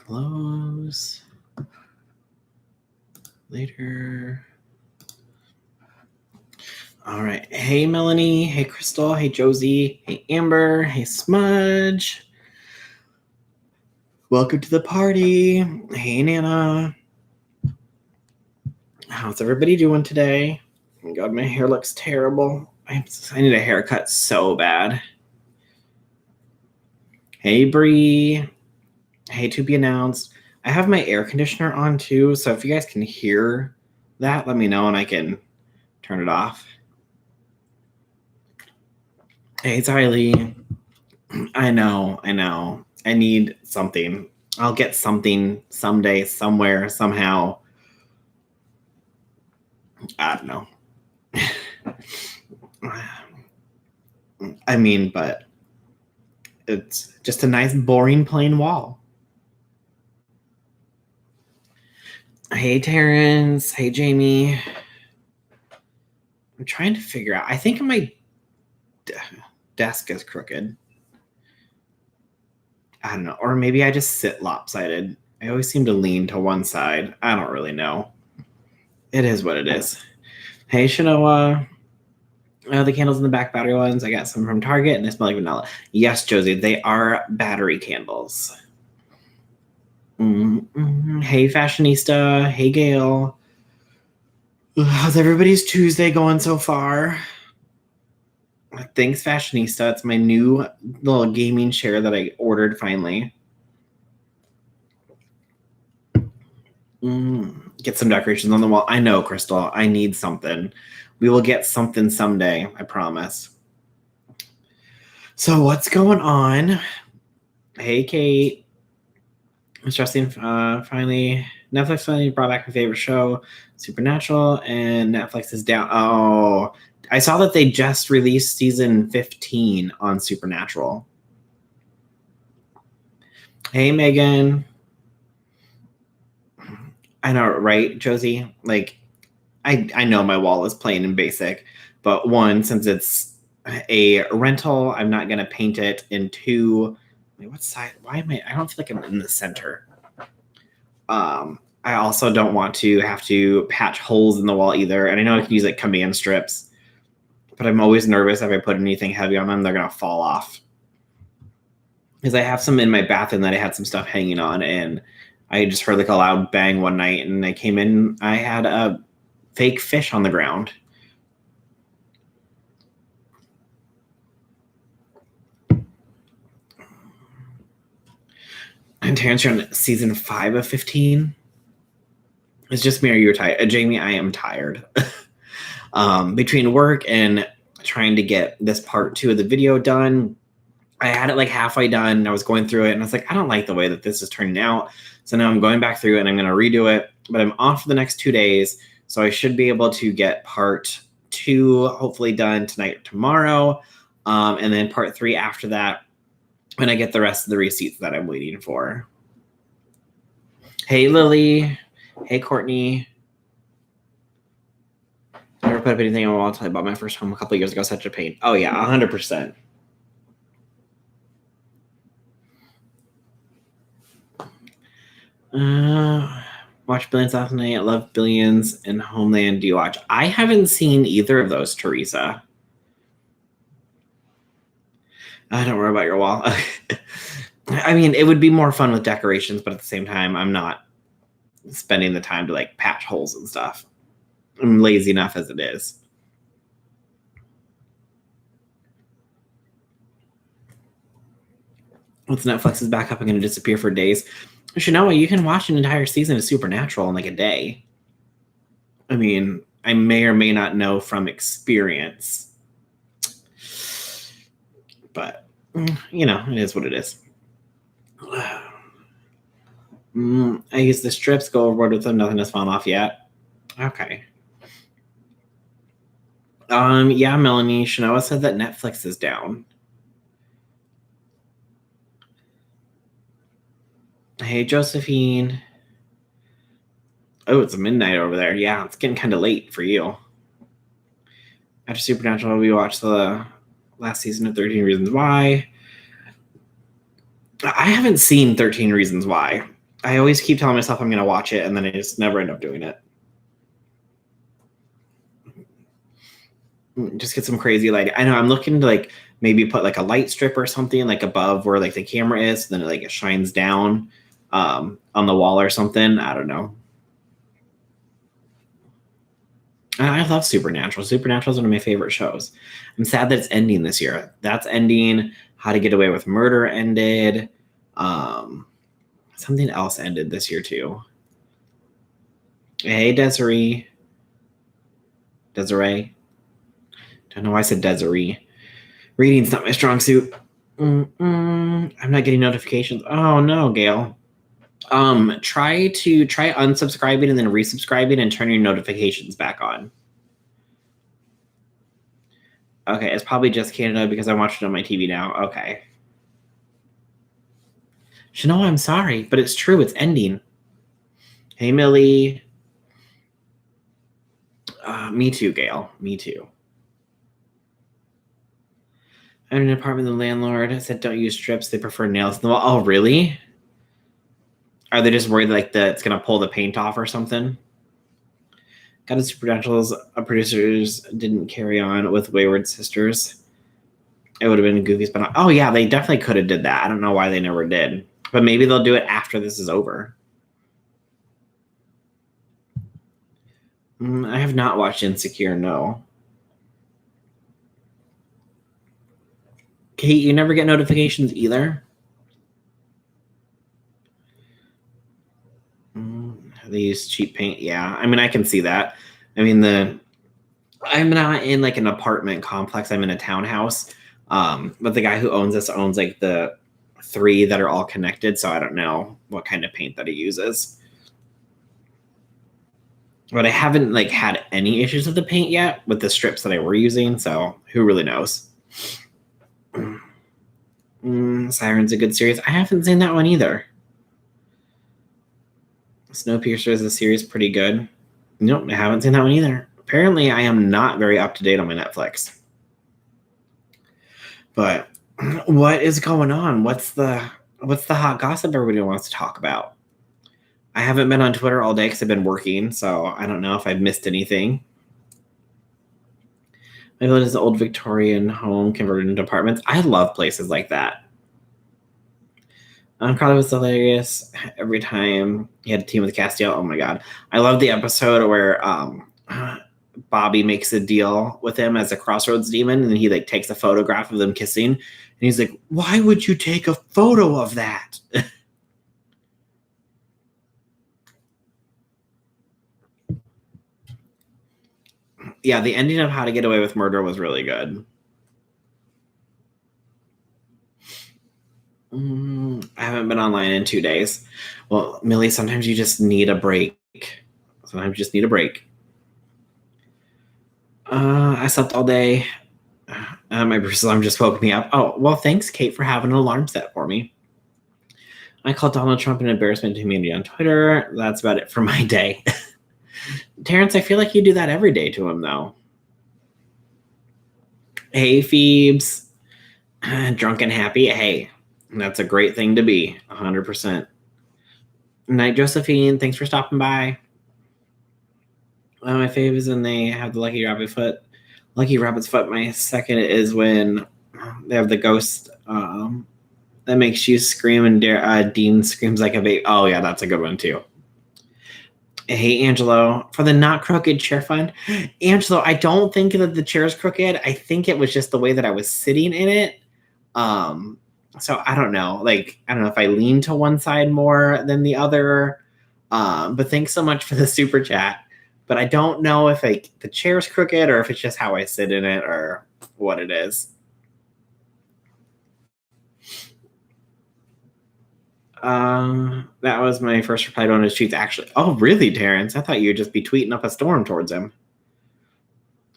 Close. Later. All right. Hey, Melanie. Hey, Crystal. Hey, Josie. Hey, Amber. Hey, Smudge. Welcome to the party. Hey, Nana. How's everybody doing today? Oh my God, my hair looks terrible. I need a haircut so bad. Hey, Bree. Hey, to be announced. I have my air conditioner on too, so if you guys can hear that, let me know and I can turn it off. Hey, Tylee. I know. I need something. I'll get something someday, somewhere, somehow. I don't know. I mean, but it's just a nice, boring, plain wall. Hey, Terrence. Hey, Jamie. I'm trying to figure out. I think my desk is crooked. I don't know. Or maybe I just sit lopsided. I always seem to lean to one side. I don't really know. It is what it is. Hey, Shanoa. The candles in the back, battery ones. I got some from Target and they smell like vanilla. Yes, Josie, they are battery candles. Hey, Fashionista. Hey, Gail. How's everybody's Tuesday going so far? Thanks, Fashionista. It's my new little gaming chair that I ordered finally. Get some decorations on the wall. I know, Crystal. I need something. We will get something someday. I promise. So what's going on? Hey, Kate. I'm stressing. Finally, Netflix finally brought back my favorite show, Supernatural, and Netflix is down. Oh, I saw that they just released season 15 on Supernatural. Hey, Megan. I know, right, Josie? Like, I know my wall is plain and basic, but one, since it's a rental, I'm not going to paint it. And two, wait, what side? Why am I don't feel like I'm in the center. I also don't want to have to patch holes in the wall either. And I know I can use like command strips, but I'm always nervous if I put anything heavy on them, they're going to fall off. Because I have some in my bathroom that I had some stuff hanging on, and I just heard like a loud bang one night, and I came in, I had a fake fish on the ground. And Terrence, you're on season 5 of 15. It's just me or you're tired. Jamie, I am tired. Between work and trying to get this part 2 of the video done, I had it like halfway done. I was going through it and I was like, I don't like the way that this is turning out. So now I'm going back through it and I'm going to redo it. But I'm off for the next 2 days. So I should be able to get part 2 hopefully done tonight or tomorrow. And then part 3 after that when I get the rest of the receipts that I'm waiting for. Hey, Lily. Hey, Courtney. I never put up anything on my wall until I bought my first home a couple of years ago. Such a pain. Oh, yeah, 100%. Watch Billions last night. I love Billions and Homeland. Do you watch? I haven't seen either of those, Teresa. Don't worry about your wall. I mean, it would be more fun with decorations, but at the same time, I'm not spending the time to like patch holes and stuff. I'm lazy enough as it is. Once Netflix is back up, I'm going to disappear for days. Shanoa, you can watch an entire season of Supernatural in like a day. I mean, I may or may not know from experience. But, you know, it is what it is. I use the strips, go overboard with them. Nothing has fallen off yet. Okay. Yeah, Melanie. Shanoa said that Netflix is down. Hey, Josephine. Oh, it's midnight over there. Yeah, it's getting kind of late for you. After Supernatural, we watched the last season of 13 Reasons Why. I haven't seen 13 Reasons Why. I always keep telling myself I'm going to watch it, and then I just never end up doing it. Just get some crazy lighting. I know I'm looking to like maybe put like a light strip or something like above where like the camera is, then it shines down on the wall or something. I don't know. I love Supernatural. Supernatural is one of my favorite shows. I'm sad that it's ending this year. That's ending. How to Get Away with Murder ended. Something else ended this year too. Hey, Desiree. Desiree. Don't know why I said Desiree. Reading's not my strong suit. I'm not getting notifications. Oh no, Gail. Try unsubscribing and then resubscribing and turn your notifications back on. Okay, it's probably just Canada because I watched it on my TV now. Okay. Chanel, I'm sorry, but it's true. It's ending. Hey, Millie. Me too, Gail. Me too. I'm in an apartment. The landlord said don't use strips. They prefer nails in the wall. Oh, really? Are they just worried like that it's gonna pull the paint off or something? Got a Supernatural's producers didn't carry on with Wayward Sisters. It would have been goofy, but oh yeah, they definitely could have did that. I don't know why they never did, but maybe they'll do it after this is over. I have not watched Insecure. No. Kate, you never get notifications either. They use cheap paint. Yeah, I mean, I can see that. I mean, I'm not in like an apartment complex. I'm in a townhouse. But the guy who owns this owns like the 3 that are all connected. So I don't know what kind of paint that he uses. But I haven't like had any issues with the paint yet with the strips that I were using. So who really knows? Siren's a good series. I haven't seen that one either. Snowpiercer is a series pretty good. Nope, I haven't seen that one either. Apparently, I am not very up to date on my Netflix. But what is going on? What's the hot gossip everybody wants to talk about? I haven't been on Twitter all day because I've been working, so I don't know if I've missed anything. My village is an old Victorian home converted into apartments. I love places like that. Carly was hilarious every time he had a team with Castiel. Oh my god, I love the episode where Bobby makes a deal with him as a crossroads demon, and he like takes a photograph of them kissing, and he's like, "Why would you take a photo of that?" Yeah, the ending of How to Get Away with Murder was really good. I haven't been online in 2 days. Well, Millie, sometimes you just need a break. Sometimes you just need a break. I slept all day. My Bruce's alarm just woke me up. Oh, well, thanks, Kate, for having an alarm set for me. I called Donald Trump an embarrassment to humanity on Twitter. That's about it for my day. Terrence, I feel like you do that every day to him, though. Hey, Phoebes. Drunk and happy. Hey, that's a great thing to be. 100%. Night, Josephine. Thanks for stopping by. My fave is when they have the Lucky Rabbit foot. Lucky Rabbit's foot. My second is when they have the ghost that makes you scream, and Dean screams like a baby. Oh yeah, that's a good one too. Hey, Angelo, for the not crooked chair fund. Angelo, I don't think that the chair is crooked. I think it was just the way that I was sitting in it. So I don't know. Like, I don't know if I lean to one side more than the other. But thanks so much for the super chat. But I don't know if like the chair's crooked or if it's just how I sit in it or what it is. That was my first reply to one of his tweets. Actually, oh really, Terrence? I thought you'd just be tweeting up a storm towards him.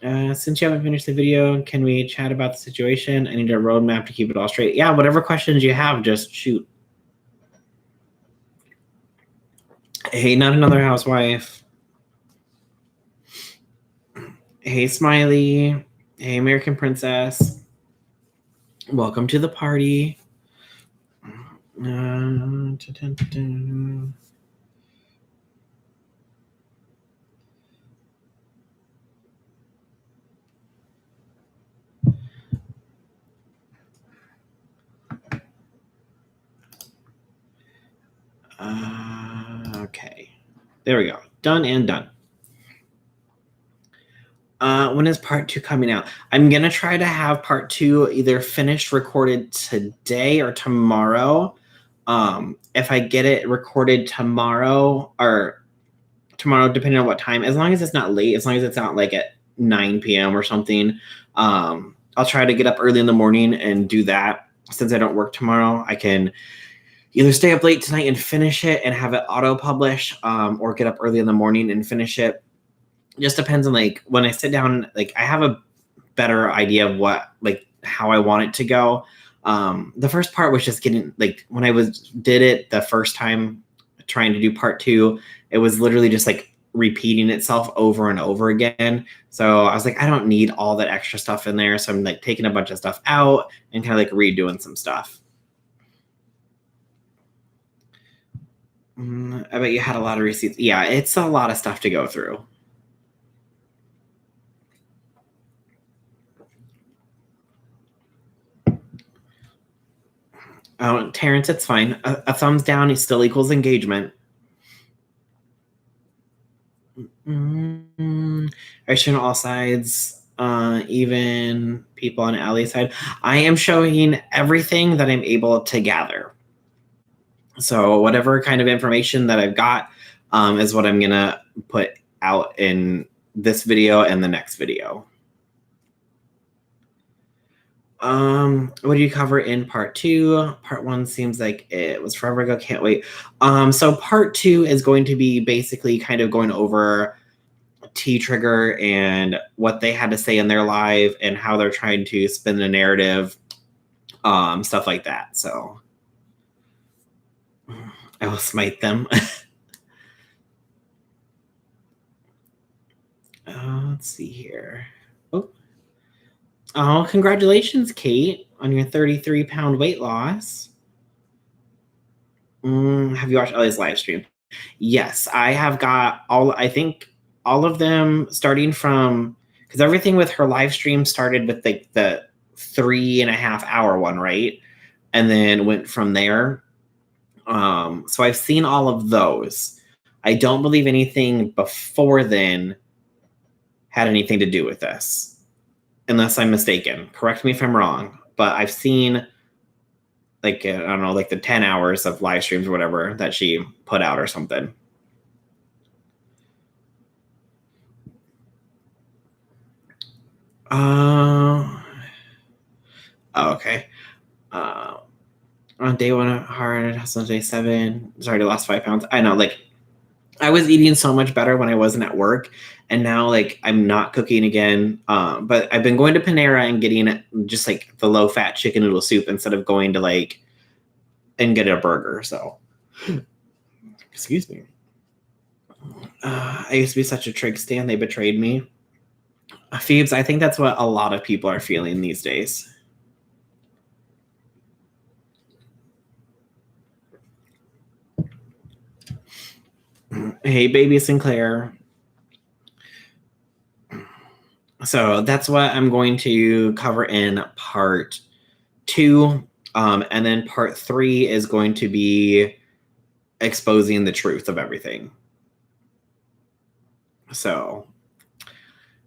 Since you haven't finished the video, can we chat about the situation? I need a roadmap to keep it all straight. Yeah, whatever questions you have, just shoot. Hey, not another housewife. Hey, Smiley. Hey, American Princess. Welcome to the party. Dun, dun, dun. Okay. There we go. Done and done. When is part 2 coming out? I'm gonna try to have part 2 either finished recorded today or tomorrow. If I get it recorded tomorrow, depending on what time, as long as it's not late, as long as it's not like at 9 p.m. or something, I'll try to get up early in the morning and do that. Since I don't work tomorrow, I can either stay up late tonight and finish it and have it auto publish, or get up early in the morning and finish it. Just depends on like when I sit down, like I have a better idea of how I want it to go. The first part was just getting, like, when I did it the first time trying to do part 2, it was literally just like repeating itself over and over again. So I was like, I don't need all that extra stuff in there. So I'm like taking a bunch of stuff out and kind of like redoing some stuff. I bet you had a lot of receipts. Yeah, it's a lot of stuff to go through. Oh, Terrence, it's fine. A thumbs down still equals engagement. I show all sides, even people on Allie's side. I am showing everything that I'm able to gather. So whatever kind of information that I've got is what I'm gonna put out in this video and the next video. What do you cover in part 2? Part 1 seems like it was forever ago. Can't wait. So part 2 is going to be basically kind of going over T-Trigger and what they had to say in their live and how they're trying to spin the narrative, stuff like that. So I will smite them. Let's see here. Oh, congratulations, Kate, on your 33-pound weight loss. Have you watched Ellie's live stream? Yes, I have got I think all of them, starting from, because everything with her live stream started with like the 3.5 hour one, right? And then went from there. So I've seen all of those. I don't believe anything before then had anything to do with this, unless I'm mistaken. Correct me if I'm wrong, but I've seen, like, I don't know, like the 10 hours of live streams or whatever that she put out or something. Okay. On day 1 hard hustle, day 7 already lost 5 pounds. I know, like, I was eating so much better when I wasn't at work, and now like I'm not cooking again. But I've been going to Panera and getting just like the low fat chicken noodle soup instead of going to like and get a burger. So excuse me. I used to be such a trig stan. They betrayed me. Phoebes, I think that's what a lot of people are feeling these days. Hey, baby Sinclair. So that's what I'm going to cover in part 2. And then part 3 is going to be exposing the truth of everything. So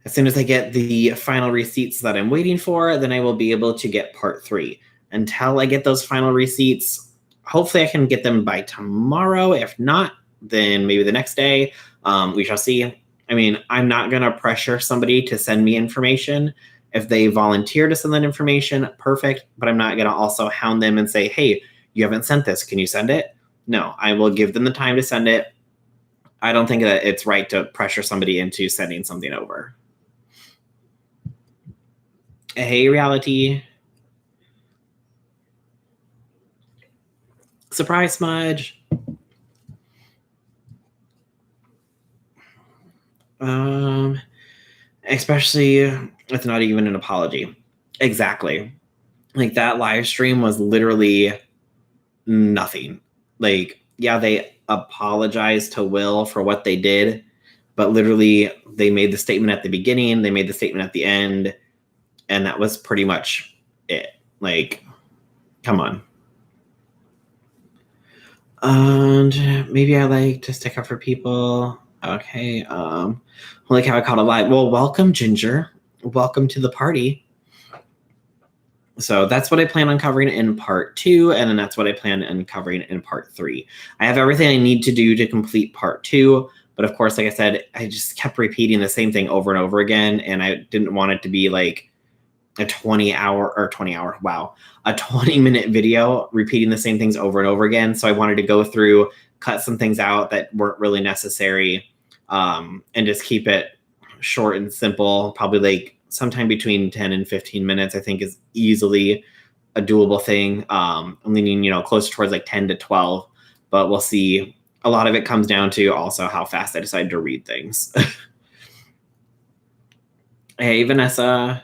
as soon as I get the final receipts that I'm waiting for, then I will be able to get part 3. Until I get those final receipts, hopefully I can get them by tomorrow. If not, then maybe the next day. We shall see. I mean, I'm not going to pressure somebody to send me information. If they volunteer to send that information, perfect. But I'm not going to also hound them and say, hey, you haven't sent this. Can you send it? No, I will give them the time to send it. I don't think that it's right to pressure somebody into sending something over. Hey, reality. Surprise, Smudge. Especially with not even an apology. Exactly. Like that live stream was literally nothing. Like, yeah, they apologized to Will for what they did, but literally they made the statement at the beginning, they made the statement at the end, and that was pretty much it. Like, come on. And maybe I like to stick up for people. Okay. Like how I caught a live. Well, welcome, Ginger. Welcome to the party. So that's what I plan on covering in part 2, and then that's what I plan on covering in part 3. I have everything I need to do to complete part 2, but of course, like I said, I just kept repeating the same thing over and over again, and I didn't want it to be like a 20-minute video repeating the same things over and over again. So I wanted to go through, cut some things out that weren't really necessary, and just keep it short and simple, probably like sometime between 10 and 15 minutes, I think is easily a doable thing. I'm leaning, closer towards like 10 to 12, but we'll see. A lot of it comes down to also how fast I decide to read things. Hey, Vanessa.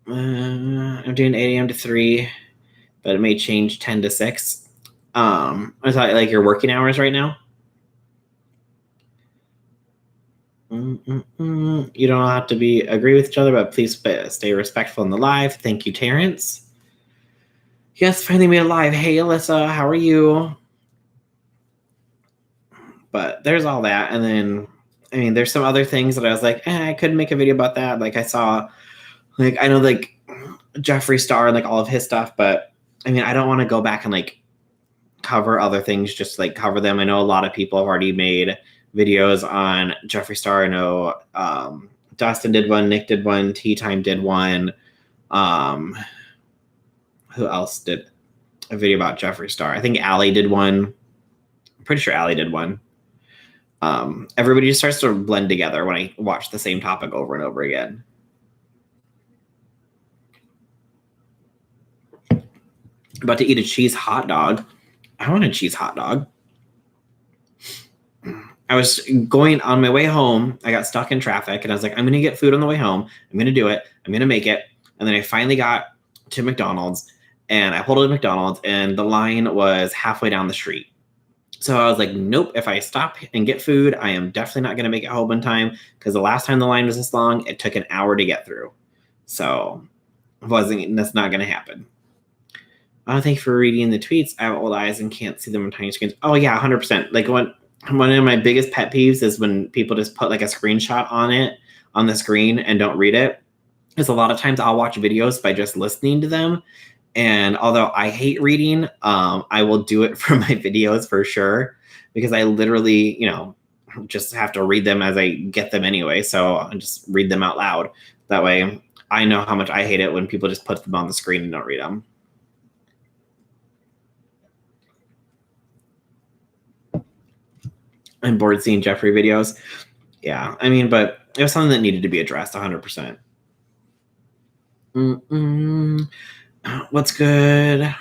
I'm doing 8 a.m. to 3, but it may change 10 to 6. Is that like your working hours right now? You don't have to agree with each other, but please stay respectful in the live. Thank you, Terrence. Yes, finally made it live. Hey, Alyssa, how are you? But there's all that. And then, there's some other things that I was like, I could make a video about that. Like I saw, like, I know like Jeffree Star and like all of his stuff, but I don't want to go back and like cover other things, just like cover them. I know a lot of people have already made videos on Jeffree Star. I know Dustin did one, Nick did one, Tea Time did one. Who else did a video about Jeffree Star? I think Allie did one. I'm pretty sure Allie did one. Everybody just starts to blend together when I watch the same topic over and over again. About to eat a cheese hot dog. I want a cheese hot dog. I was going on my way home. I got stuck in traffic and I was like, I'm going to get food on the way home. I'm going to do it. I'm going to make it. And then I finally got to McDonald's and I pulled into McDonald's and the line was halfway down the street. So I was like, nope, if I stop and get food, I am definitely not going to make it home in time, because the last time the line was this long, it took an hour to get through. So that's not going to happen. Thank you for reading the tweets. I have old eyes and can't see them on tiny screens. Oh yeah, 100%. Like one of my biggest pet peeves is when people just put like a screenshot on the screen and don't read it. Because a lot of times I'll watch videos by just listening to them. And although I hate reading, I will do it for my videos for sure, because I literally, just have to read them as I get them anyway. So I just read them out loud. That way I know how much I hate it when people just put them on the screen and don't read them. I'm bored seeing Jeffree videos. Yeah, but it was something that needed to be addressed 100%. What's good?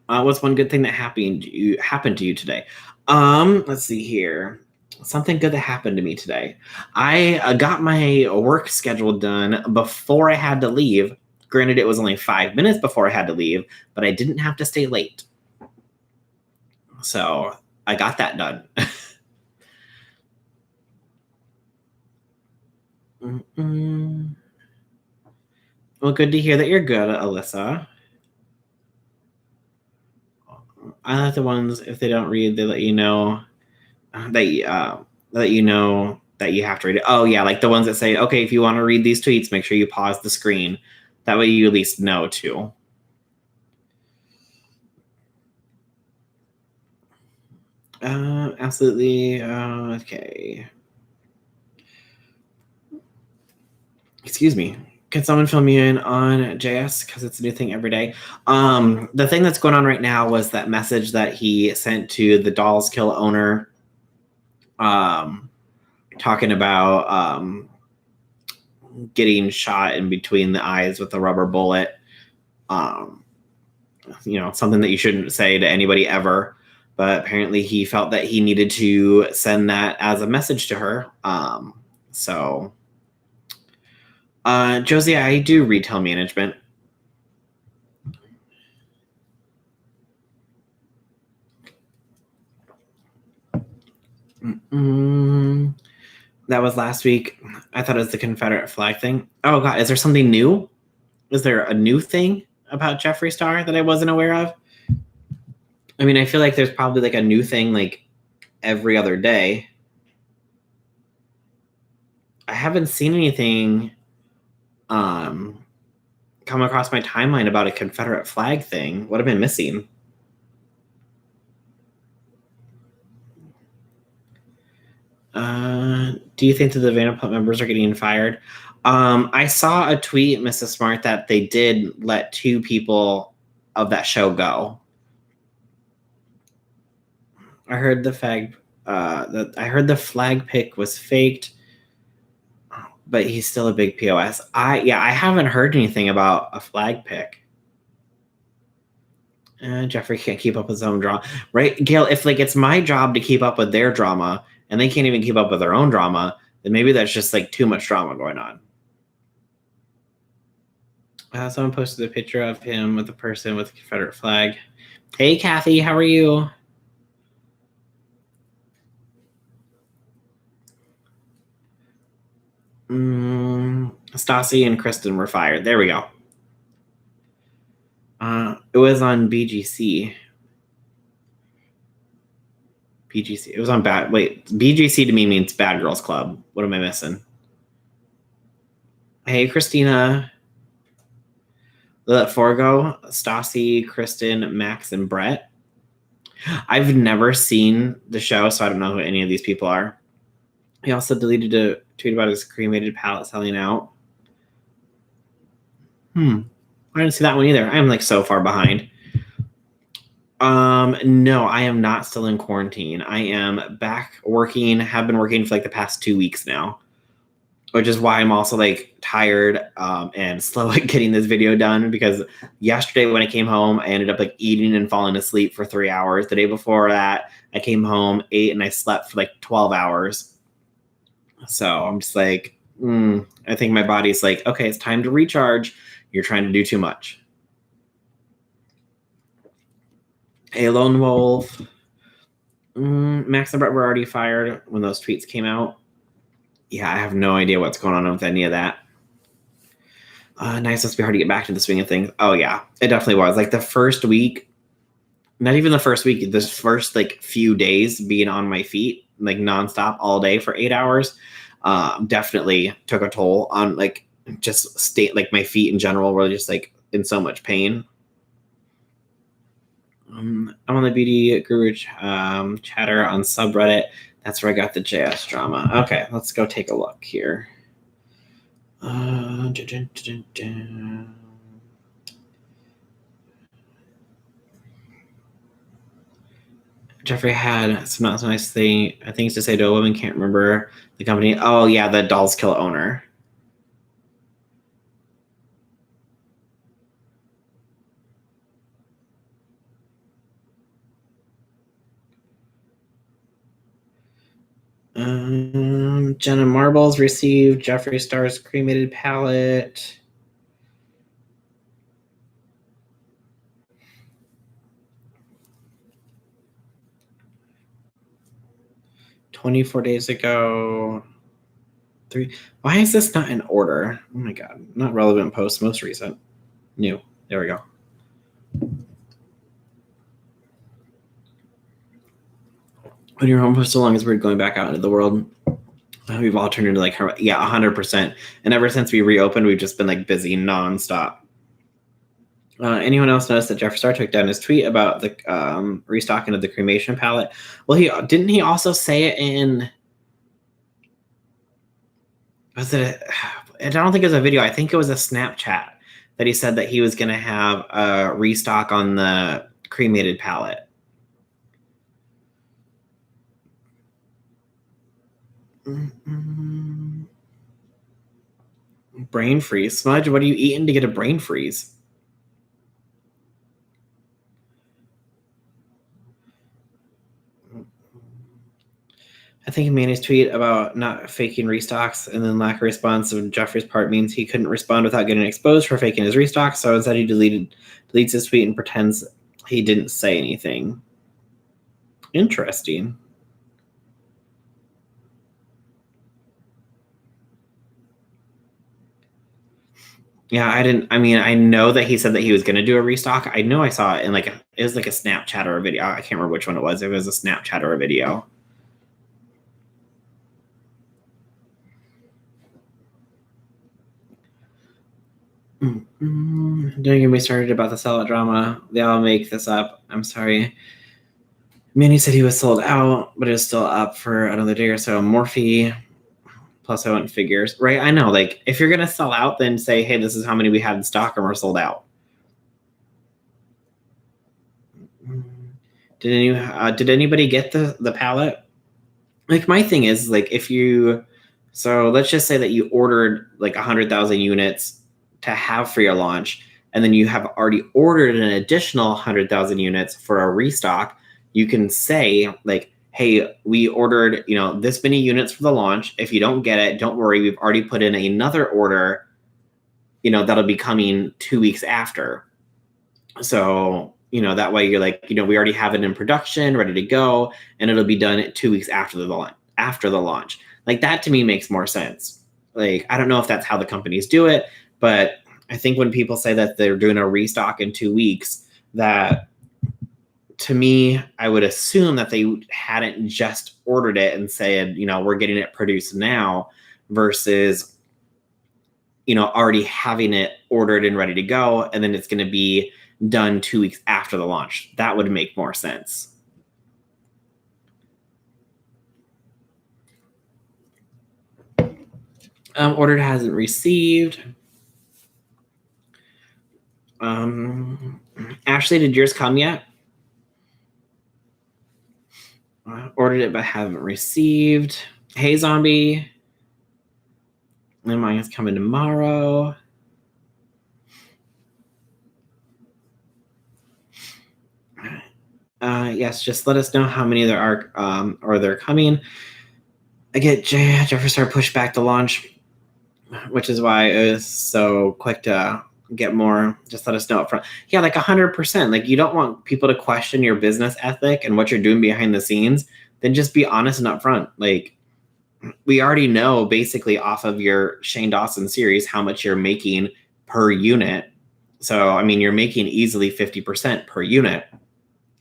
What's one good thing that happened to you today? Let's see here. Something good that happened to me today. I got my work schedule done before I had to leave. Granted, it was only 5 minutes before I had to leave, but I didn't have to stay late. So I got that done. Well, good to hear that you're good, Alyssa. I like the ones, if they don't read, they let you know that you have to read it. Oh yeah, like the ones that say, okay, if you want to read these tweets, make sure you pause the screen. That way you at least know too. Absolutely. Okay. Excuse me. Can someone fill me in on JS? Because it's a new thing every day. The thing that's going on right now was that message that he sent to the Dolls Kill owner, talking about getting shot in between the eyes with a rubber bullet. Something that you shouldn't say to anybody ever. But apparently he felt that he needed to send that as a message to her. Josie, I do retail management. That was last week. I thought it was the Confederate flag thing. Oh God, is there something new? Is there a new thing about Jeffree Star that I wasn't aware of? I mean, I feel like there's probably like a new thing like every other day. I haven't seen anything come across my timeline about a Confederate flag thing. What have I been missing? Do you think that the Vanderpump members are getting fired? I saw a tweet, Mrs. Smart, that they did let 2 people of that show go. I heard the flag pick was faked, but he's still a big POS. I haven't heard anything about a flag pick. Jeffree can't keep up with his own drama, right? Gail, if like it's my job to keep up with their drama and they can't even keep up with their own drama, then maybe that's just like too much drama going on. Someone posted a picture of him with a person with a Confederate flag. Hey, Kathy, how are you? Stassi and Kristen were fired. There we go. It was on BGC. BGC. It was on BGC to me means Bad Girls Club. What am I missing? Hey, Christina. Let Forgo, Stassi, Kristen, Max, and Brett. I've never seen the show, so I don't know who any of these people are. He also deleted a tweet about his cremated palette selling out. I didn't see that one either. I'm like so far behind. No, I am not still in quarantine. I am back working, have been working for like the past 2 weeks now, which is why I'm also like tired and slow at getting this video done, because yesterday when I came home, I ended up like eating and falling asleep for 3 hours. The day before that, I came home, ate, and I slept for like 12 hours. So I'm just like, I think my body's like, okay, it's time to recharge. You're trying to do too much. Hey, Lone Wolf. Max and Brett were already fired when those tweets came out. Yeah, I have no idea what's going on with any of that. Nice, must be hard to get back to the swing of things. Oh, yeah, it definitely was. Like the first week, not even the first week, the first like few days being on my feet, like nonstop all day for 8 hours, definitely took a toll on like just state, like my feet in general were just like in so much pain. I'm on the Beauty Guru chatter on subreddit. That's where I got the JS drama. Okay, let's go take a look here. Jeffree had some not so nice things to say to a woman. Can't remember the company. Oh yeah, the Dolls Kill owner. Jenna Marbles received Jeffree Star's cremated palette. $24 days ago. 3. Why is this not in order? Oh my god. Not relevant post, most recent. New. There we go. When you're home for so long, it's weird going back out into the world. We've all turned into like, 100%. And ever since we reopened, we've just been like busy nonstop. Anyone else notice that Jeffree Star took down his tweet about the restocking of the cremation palette? Well, he also say it in, I don't think it was a video. I think it was a Snapchat that he said that he was going to have a restock on the cremated palette. Brain freeze. Smudge, what are you eating to get a brain freeze? I think Manny's tweet about not faking restocks and then lack of response of Jeffree's part means he couldn't respond without getting exposed for faking his restocks. So instead he deletes his tweet and pretends he didn't say anything. Interesting. Yeah, I didn't. I mean, I know that he said that he was going to do a restock. I know I saw it in like it was like a Snapchat or a video. I can't remember which one it was. It was a Snapchat or a video. Don't get me started about the sellout drama. They all make this up. I'm sorry. Manny said he was sold out, but is still up for another day or so. Morphe. Plus, I went figures, right? I know, like, if you're gonna sell out, then say, hey, this is how many we have in stock, and we're sold out. Did anybody get the palette? Like, my thing is, like, so let's just say that you ordered like 100,000 units to have for your launch, and then you have already ordered an additional 100,000 units for a restock. You can say like, hey, we ordered, this many units for the launch. If you don't get it, don't worry. We've already put in another order, that'll be coming 2 weeks after. So, that way you're like, we already have it in production, ready to go, and it'll be done 2 weeks after the launch. Like, that to me makes more sense. Like, I don't know if that's how the companies do it, but I think when people say that they're doing a restock in 2 weeks, that to me, I would assume that they hadn't just ordered it and said, we're getting it produced now versus, already having it ordered and ready to go. And then it's going to be done 2 weeks after the launch. That would make more sense. Ordered hasn't received. Ashley, did yours come yet? Ordered it but haven't received. Hey, Zombie. And mine is coming tomorrow. Yes, just let us know how many there are or they're coming. I get Jefferson pushed back the launch, which is why it was so quick to get more. Just let us know up front. Yeah, like 100%. Like, you don't want people to question your business ethic and what you're doing behind the scenes. Then just be honest and upfront. Like, we already know basically off of your Shane Dawson series how much you're making per unit. So, I mean, you're making easily 50% per unit.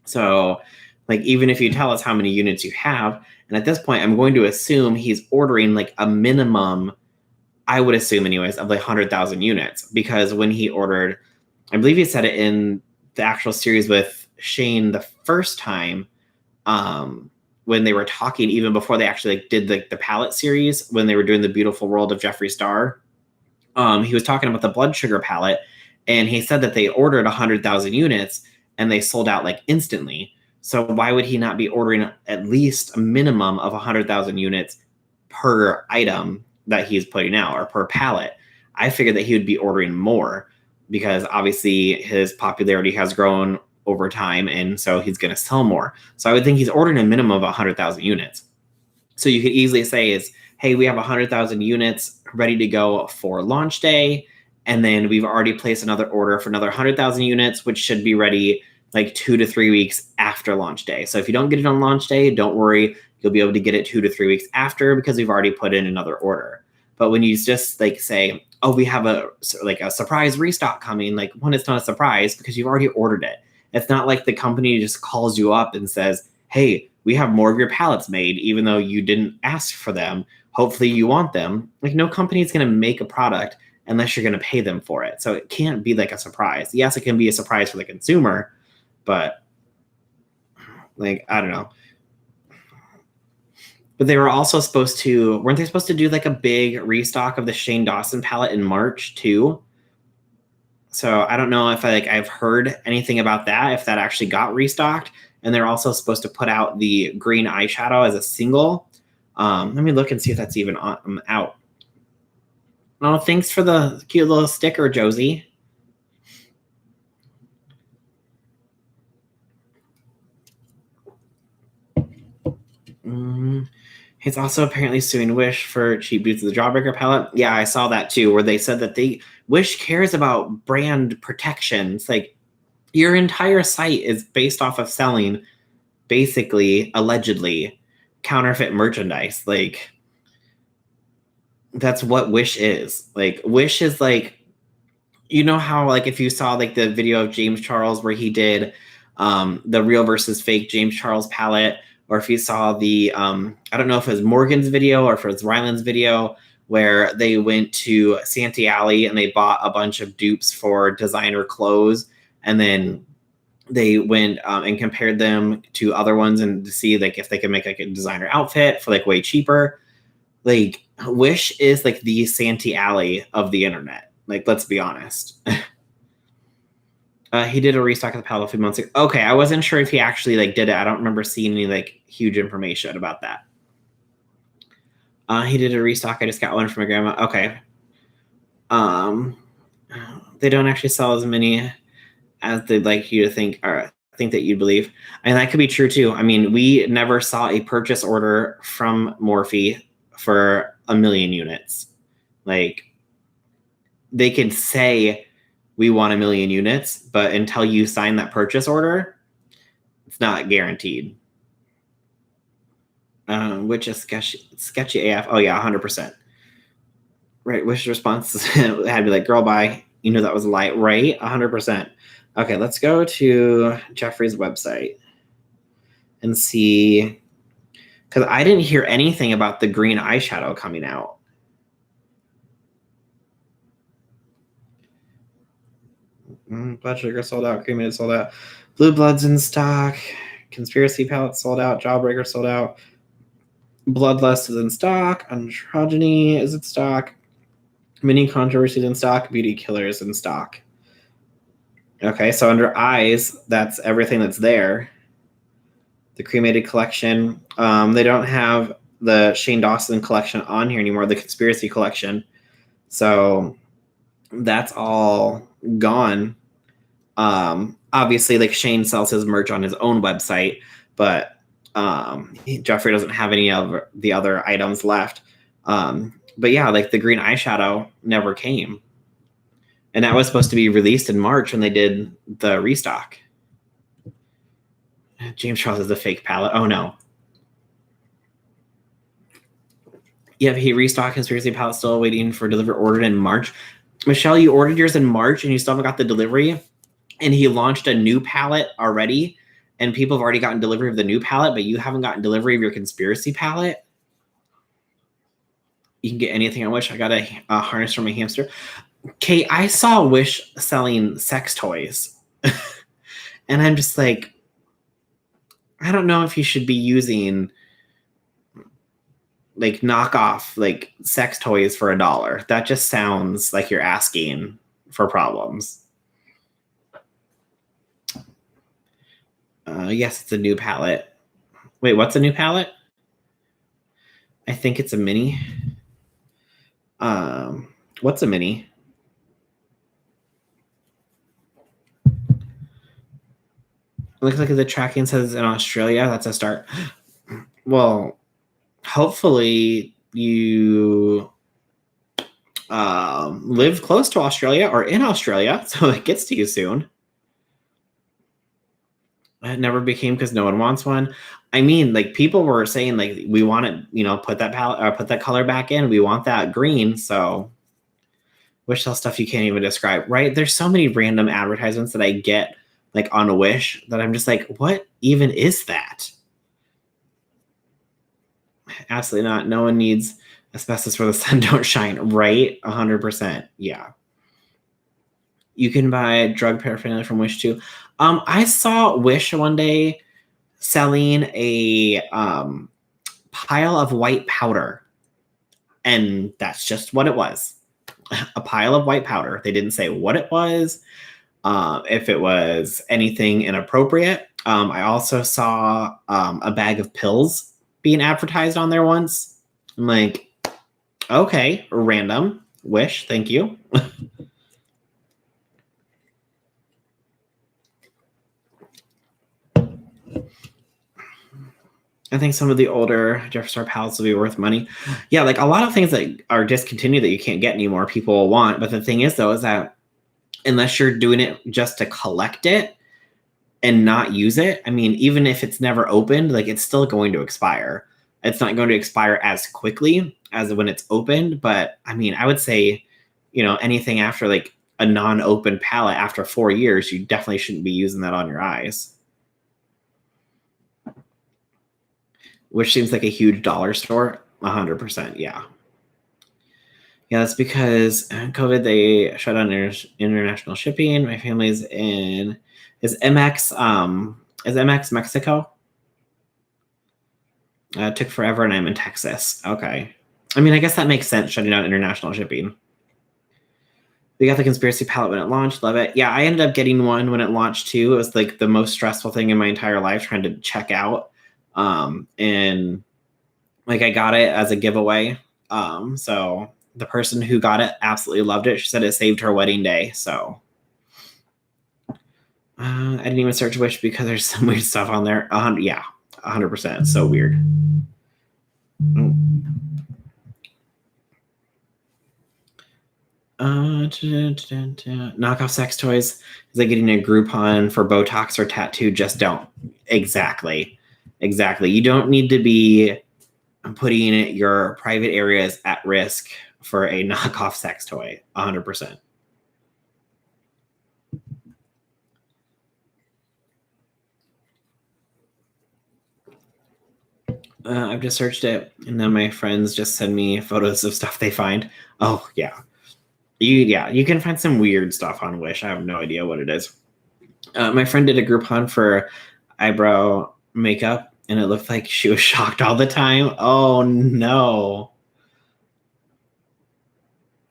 So, like, even if you tell us how many units you have, and at this point, I'm going to assume he's ordering like a minimum, I would assume anyways, of like 100,000 units, because when he ordered, I believe he said it in the actual series with Shane the first time, when they were talking, even before they actually like did the palette series, when they were doing the Beautiful World of Jeffree Star, he was talking about the blood sugar palette, and he said that they ordered 100,000 units and they sold out like instantly. So why would he not be ordering at least a minimum of 100,000 units per item that he's putting out, or per palette? I figured that he would be ordering more because obviously his popularity has grown over time, and so he's going to sell more. So I would think he's ordering a minimum of 100,000 units. So you could easily say is, hey, we have 100,000 units ready to go for launch day, and then we've already placed another order for another 100,000 units, which should be ready like 2 to 3 weeks after launch day. So if you don't get it on launch day, don't worry. You'll be able to get it 2 to 3 weeks after, because we've already put in another order. But when you just like say, oh, we have a surprise restock coming, like, one, it's not a surprise because you've already ordered it. It's not like the company just calls you up and says, hey, we have more of your palettes made, even though you didn't ask for them. Hopefully you want them. Like, no company is going to make a product unless you're going to pay them for it. So it can't be like a surprise. Yes, it can be a surprise for the consumer, but like, I don't know. But they were also weren't they supposed to do like a big restock of the Shane Dawson palette in March too? So I don't know if I've heard anything about that, if that actually got restocked. And they're also supposed to put out the green eyeshadow as a single. Let me look and see if that's even out. Oh, thanks for the cute little sticker, Josie. He's also apparently suing Wish for cheap Boots of the Jawbreaker palette. Yeah, I saw that too, where they said that Wish cares about brand protection. It's like, your entire site is based off of selling, basically, allegedly, counterfeit merchandise. Like, that's what Wish is. Like, Wish is like you know how like if you saw like the video of James Charles where he did the real versus fake James Charles palette, or if you saw the I don't know if it was Morgan's video or if it was Ryland's video where they went to Santee Alley and they bought a bunch of dupes for designer clothes, and then they went and compared them to other ones and to see like if they could make like a designer outfit for like way cheaper. Like Wish is like the Santee Alley of the internet. Like, let's be honest. He did a restock of the palette a few months ago. Okay, I wasn't sure if he actually like did it. I don't remember seeing any like huge information about that. He did a restock. I just got one from my grandma. Okay. They don't actually sell as many as they'd like you to think, or think that you'd believe. And that could be true too. I mean, we never saw a purchase order from Morphe for 1 million units. Like, they could say we want 1 million units, but until you sign that purchase order, it's not guaranteed. Which is sketchy AF. Oh yeah, 100%. Right. Wish response had to be like, girl, bye. You know that was a lie, right? 100%. Okay, let's go to Jeffree's website and see, because I didn't hear anything about the green eyeshadow coming out. Blood Sugar sold out. Cremated sold out. Blue Blood's in stock. Conspiracy Palette sold out. Jawbreaker sold out. Bloodlust is in stock. Androgyny is in stock. Mini Controversy is in stock. Beauty Killer is in stock. Okay, so under eyes, that's everything that's there. The Cremated collection. They don't have the Shane Dawson collection on here anymore, the Conspiracy collection. So that's all gone. Obviously, like Shane sells his merch on his own website, but Jeffree doesn't have any of the other items left. But yeah, like the green eyeshadow never came. And that was supposed to be released in March when they did the restock. James Charles is a fake palette. Oh no. Yeah, he restocked Conspiracy palette, still waiting for delivery, ordered in March. Michelle, you ordered yours in March and you still haven't got the delivery. And he launched a new palette already, and people have already gotten delivery of the new palette, but you haven't gotten delivery of your Conspiracy palette. You can get anything on Wish. I got a harness from a hamster. Kate, I saw Wish selling sex toys. And I'm just like, I don't know if you should be using like knockoff like sex toys for $1. That just sounds like you're asking for problems. Yes, it's a new palette. Wait, what's a new palette? I think it's a mini. What's a mini? Looks like the tracking says in Australia. That's a start. Well, hopefully you live close to Australia or in Australia, so it gets to you soon. It never became because no one wants one. I mean, like people were saying, like we want to, you know, put that palette or put that color back in. We want that green. So Wish sells stuff you can't even describe, right? There's so many random advertisements that I get like on a Wish that I'm just like, what even is that? Absolutely not. No one needs asbestos for the sun don't shine, right? 100%. Yeah. You can buy drug paraphernalia from Wish too. I saw Wish one day selling a pile of white powder, and that's just what it was. A pile of white powder. They didn't say what it was, if it was anything inappropriate. I also saw a bag of pills being advertised on there once. I'm like, okay, random. Wish, thank you. I think some of the older Jeffree Star palettes will be worth money. Yeah, like a lot of things that are discontinued that you can't get anymore, people will want. But the thing is, though, is that unless you're doing it just to collect it and not use it, I mean, even if it's never opened, like it's still going to expire. It's not going to expire as quickly as when it's opened. But I mean, I would say, you know, anything after like a non-open palette after 4 years, you definitely shouldn't be using that on your eyes. Which seems like a huge dollar store. 100%, yeah. Yeah, that's because COVID, they shut down international shipping. My family's in, is MX Mexico? It took forever and I'm in Texas. Okay. I mean, I guess that makes sense, shutting down international shipping. We got the conspiracy palette when it launched. Love it. Yeah, I ended up getting one when it launched too. It was like the most stressful thing in my entire life, trying to check out. And like I got it as a giveaway. So the person who got it absolutely loved it. She said it saved her wedding day. So I didn't even search Wish because there's some weird stuff on there. Yeah, 100%. So weird. Oh. Knockoff sex toys. Is like getting a Groupon for Botox or tattoo. Just don't. Exactly. You don't need to be putting your private areas at risk for a knockoff sex toy. 100%. I've just searched it, and then my friends just send me photos of stuff they find. Oh yeah, you can find some weird stuff on Wish. I have no idea what it is. My friend did a Groupon for eyebrow makeup, and it looked like she was shocked all the time. Oh no!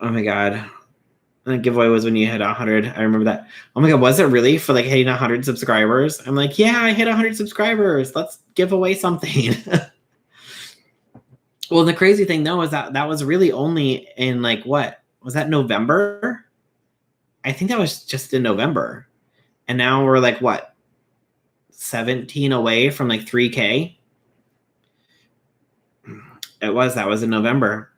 Oh my god! The giveaway was when you hit 100. I remember that. Oh my god, was it really for like hitting 100 subscribers? I'm like, yeah, I hit 100 subscribers. Let's give away something. Well, the crazy thing though is that was really only in like what was that, November? I think that was just in November, and now we're like what, 17 away from like 3K. That was in November.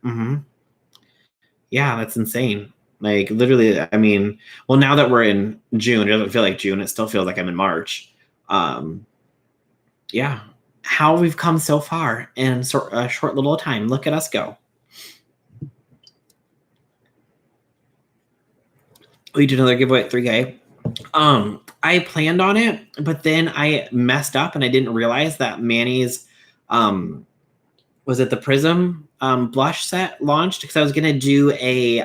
Yeah, that's insane. Like literally, I mean, well, now that we're in June, it doesn't feel like June. It still feels like I'm in March. Yeah, how we've come so far in a short little time. Look at us go. We did another giveaway at 3K. I planned on it, but then I messed up and I didn't realize that Manny's, was it the Prism blush set launched? Because I was gonna do a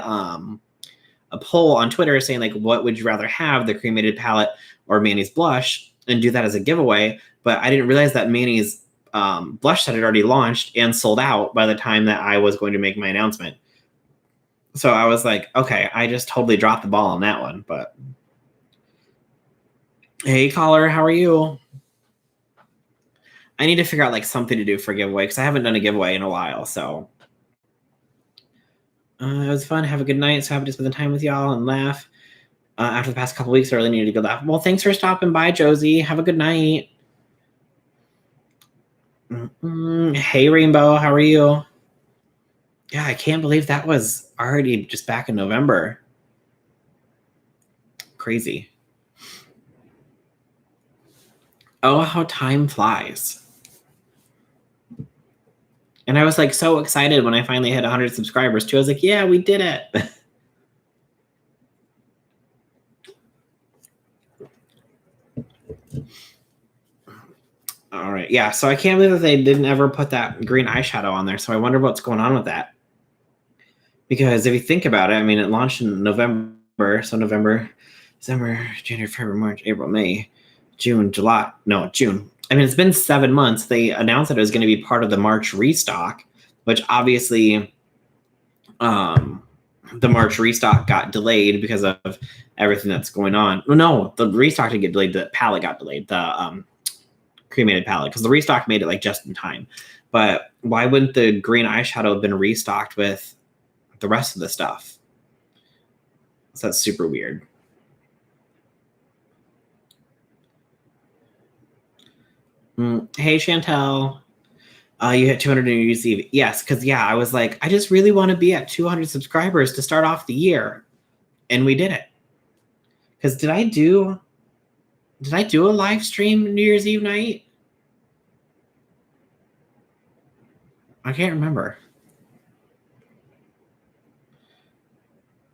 poll on Twitter saying like, what would you rather have, the cremated palette or Manny's blush, and do that as a giveaway. But I didn't realize that Manny's blush set had already launched and sold out by the time that I was going to make my announcement. So I was like, okay, I just totally dropped the ball on that one. But hey, caller, how are you? I need to figure out like something to do for a giveaway because I haven't done a giveaway in a while. So it was fun. Have a good night. So happy to spend the time with y'all and laugh. After the past couple weeks, I really needed to go laugh. Well, thanks for stopping by, Josie. Have a good night. Hey, Rainbow, how are you? Yeah, I can't believe that was already just back in November. Crazy. Oh, how time flies. And I was like so excited when I finally hit 100 subscribers too. I was like, yeah, we did it. All right. Yeah. So I can't believe that they didn't ever put that green eyeshadow on there. So I wonder what's going on with that. Because if you think about it, I mean, it launched in November. So November, December, January, February, March, April, May, June, July. No, June. I mean, it's been 7 months. They announced that it was going to be part of the March restock, which obviously the March restock got delayed because of everything that's going on. Well, no, the restock didn't get delayed. The palette got delayed. The cremated palette, because the restock made it like just in time. But why wouldn't the green eyeshadow have been restocked with the rest of the stuff? So that's super weird. Hey, Chantel. You hit 200 New Year's Eve. Yes, because yeah, I was like, I just really want to be at 200 subscribers to start off the year, and we did it. Because did I do a live stream New Year's Eve night? I can't remember.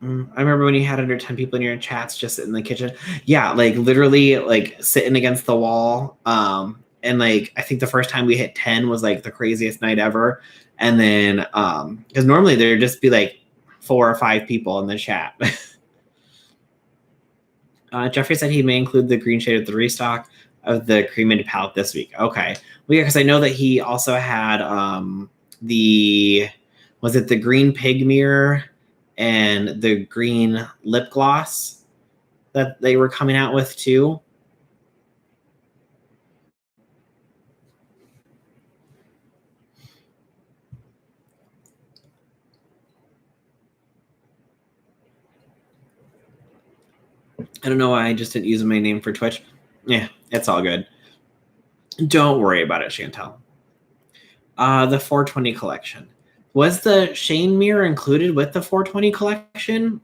I remember when you had under 10 people in your chats just in the kitchen. Yeah, like literally like sitting against the wall. And like I think the first time we hit 10 was like the craziest night ever. And then because normally there'd just be like 4 or 5 people in the chat. Jeffrey said he may include the green shade of the restock of the cremated palette this week. Okay. Well, yeah, because I know that he also had was it the green pig mirror and the green lip gloss that they were coming out with too. I don't know why I just didn't use my name for Twitch. Yeah, it's all good. Don't worry about it, Chantel. The 420 collection. Was the Shane mirror included with the 420 collection?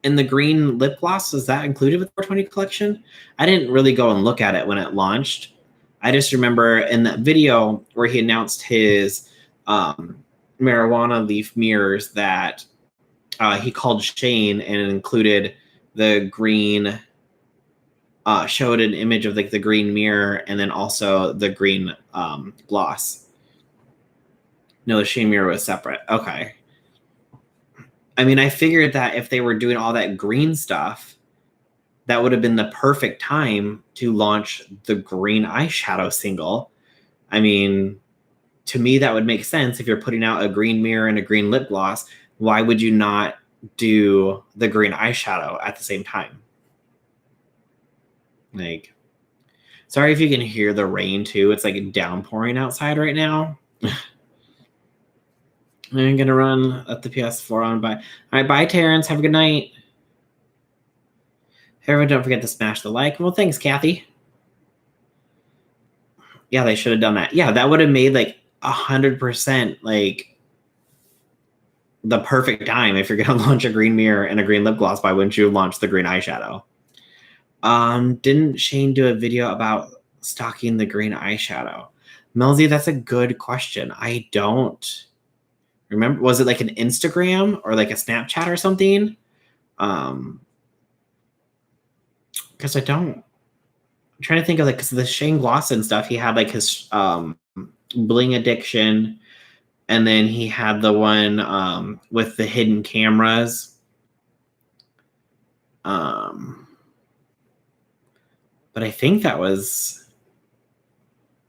And the green lip gloss, was that included with the 420 collection? I didn't really go and look at it when it launched. I just remember in that video where he announced his marijuana leaf mirrors that he called Shane, and it included the green, showed an image of like the green mirror and then also the green gloss. No, the Shane mirror was separate. Okay. I mean, I figured that if they were doing all that green stuff, that would have been the perfect time to launch the green eyeshadow single. I mean, to me, that would make sense. If you're putting out a green mirror and a green lip gloss, why would you not do the green eyeshadow at the same time? Like, sorry if you can hear the rain too. It's like downpouring outside right now. I'm gonna run at the PS4 on by. All right, bye, Terrence. Have a good night. Everyone, don't forget to smash the like. Well, thanks, Kathy. Yeah, they should have done that. Yeah, that would have made like 100% like the perfect time if you're gonna launch a green mirror and a green lip gloss. Why wouldn't you launch the green eyeshadow? Didn't Shane do a video about stocking the green eyeshadow? Melzy, that's a good question. I don't remember. Was it like an Instagram or like a Snapchat or something? Because I don't. I'm trying to think of like, because the Shane Glosson stuff, he had like his bling addiction, and then he had the one with the hidden cameras. But I think that was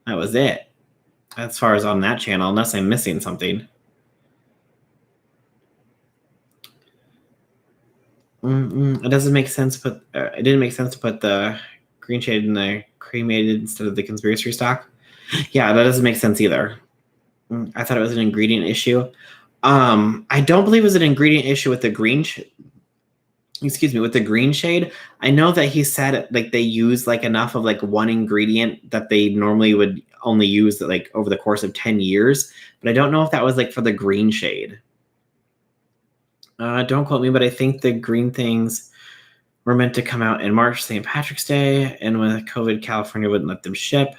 it as far as on that channel, unless I'm missing something. It doesn't make sense, but it didn't make sense to put the green shade in the cremated instead of the conspiracy stock. Yeah, that doesn't make sense either. I thought it was an ingredient issue. I don't believe it was an ingredient issue with the green with the green shade. I know that he said like they use like enough of like one ingredient that they normally would only use like over the course of 10 years, but I don't know if that was like for the green shade. Don't quote me, but I think the green things were meant to come out in March, St. Patrick's Day, and with COVID, California wouldn't let them ship.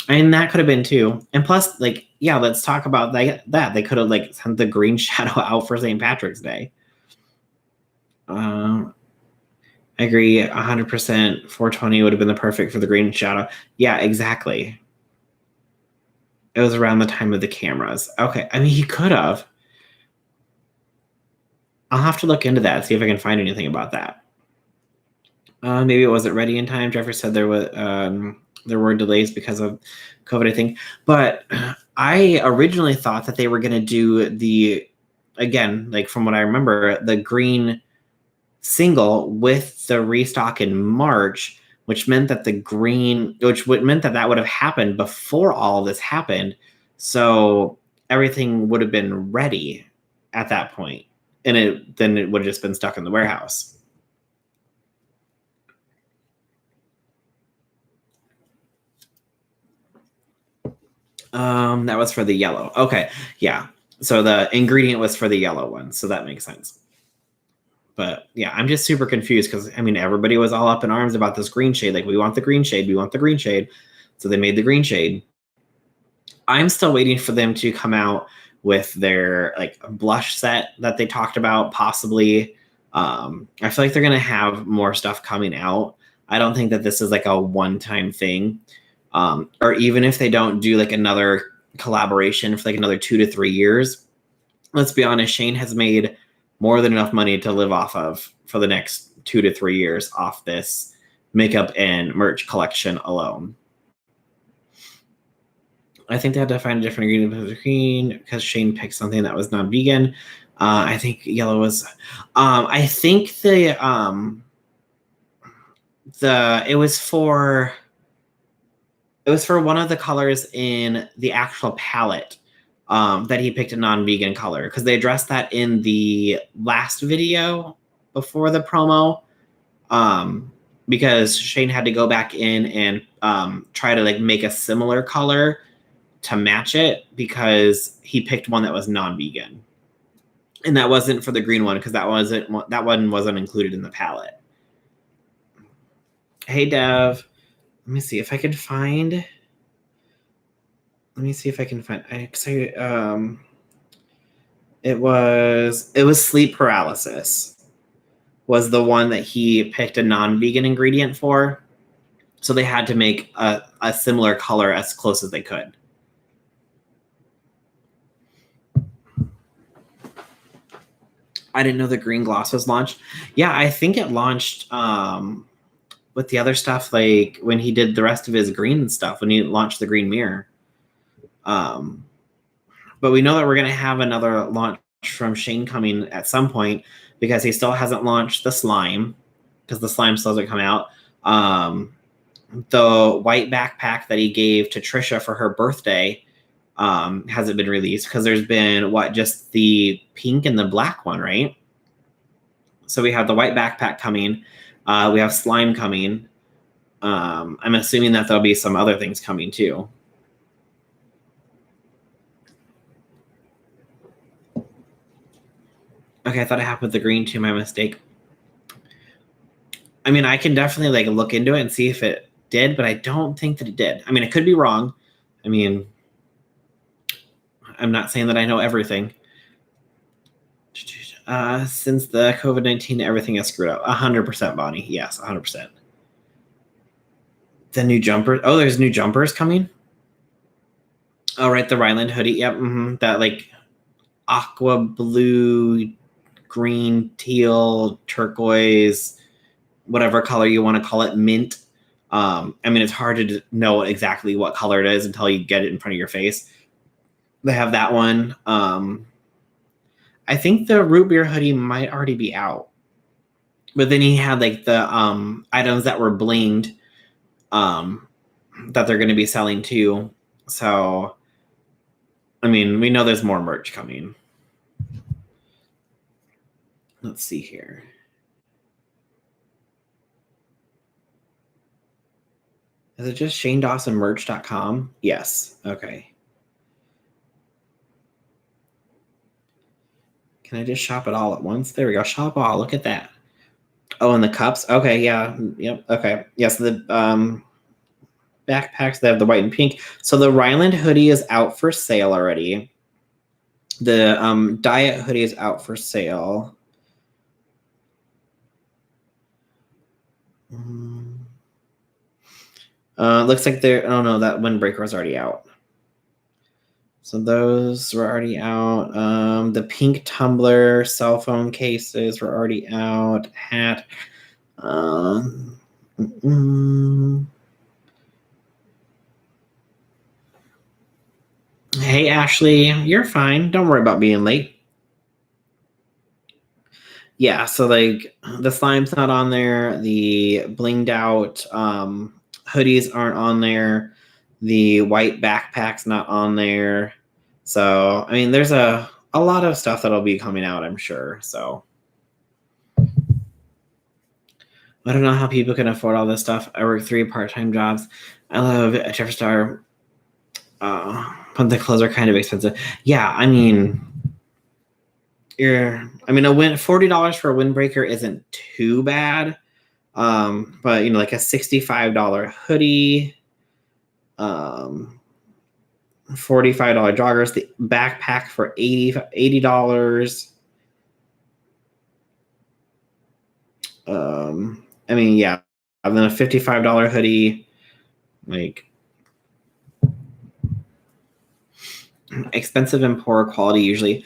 And that could have been too. And plus, like, yeah, let's talk about that. They could have like sent the green shadow out for St. Patrick's Day. I agree 100%. 420 would have been the perfect for the green shadow. Yeah, exactly. It was around the time of the cameras. Okay. I mean, he could have. I'll have to look into that, see if I can find anything about that. Maybe it wasn't ready in time. Jeffrey said there were delays because of COVID, I think. But I originally thought that they were going to do again, like from what I remember, the green single with the restock in March, which meant that that would have happened before all of this happened. So everything would have been ready at that point, and then it would have just been stuck in the warehouse. That was for the yellow. Okay, yeah. So the ingredient was for the yellow one, so that makes sense. But yeah, I'm just super confused because I mean everybody was all up in arms about this green shade. Like, we want the green shade, we want the green shade. So they made the green shade. I'm still waiting for them to come out with their like blush set that they talked about, possibly. I feel like they're gonna have more stuff coming out. I don't think that this is like a one-time thing. Or even if they don't do like another collaboration for like another 2 to 3 years, let's be honest, Shane has made more than enough money to live off of for the next 2 to 3 years off this makeup and merch collection alone. I think they had to find a different ingredient green because Shane picked something that was non-vegan. I think yellow was. I think it was for one of the colors in the actual palette that he picked a non-vegan color, because they addressed that in the last video before the promo. Because Shane had to go back in and try to like make a similar color to match it, because he picked one that was non-vegan, and that wasn't for the green one, because that one wasn't included in the palette. Hey Dev, let me see if I can find. It was sleep paralysis was the one that he picked a non-vegan ingredient for, so they had to make a similar color as close as they could. I didn't know the green gloss was launched. Yeah, I think it launched with the other stuff, like when he did the rest of his green stuff, when he launched the green mirror. But we know that we're going to have another launch from Shane coming at some point, because he still hasn't launched the slime, because the slime still hasn't come out. The white backpack that he gave to Trisha for her birthday hasn't been released, because there's been just the pink and the black one, right? So we have the white backpack coming. We have slime coming. I'm assuming that there'll be some other things coming too. Okay, I thought it happened with the green too. My mistake. I mean, I can definitely like look into it and see if it did, but I don't think that it did. I mean, it could be wrong. I mean, I'm not saying that I know everything. Since the COVID-19, everything is screwed up. 100%, Bonnie. Yes, 100%. The new jumper. Oh, there's new jumpers coming. Oh, right, the Ryland hoodie. Yep. That like aqua blue, green, teal, turquoise, whatever color you want to call it, mint. I mean, it's hard to know exactly what color it is until you get it in front of your face. They have that one. I think the root beer hoodie might already be out. But then he had like the items that were blinged that they're going to be selling too. So, I mean, we know there's more merch coming. Let's see here. Is it just ShaneDawsonMerch.com? Yes. Okay. Can I just shop it all at once? There we go. Shop all. Look at that. Oh, and the cups. Okay. Yeah. Yep. Okay. Yes. The backpacks, they have the white and pink. So the Ryland hoodie is out for sale already. The diet hoodie is out for sale. Looks like they're. Oh no, that windbreaker is already out. So those were already out. The pink tumbler, cell phone cases were already out. Hat. Hey, Ashley, you're fine. Don't worry about being late. Yeah, so like the slime's not on there. The blinged out hoodies aren't on there. The white backpack's not on there. So, I mean, there's a lot of stuff that'll be coming out, I'm sure. So, I don't know how people can afford all this stuff. I work 3 part-time jobs. I live at Jeffrey Star. But the clothes are kind of expensive. Yeah, I mean, $40 for a windbreaker isn't too bad. But you know, like a $65 hoodie, $45 joggers. The backpack for $80. I mean, yeah. And then a $55 hoodie. Like, expensive and poor quality usually.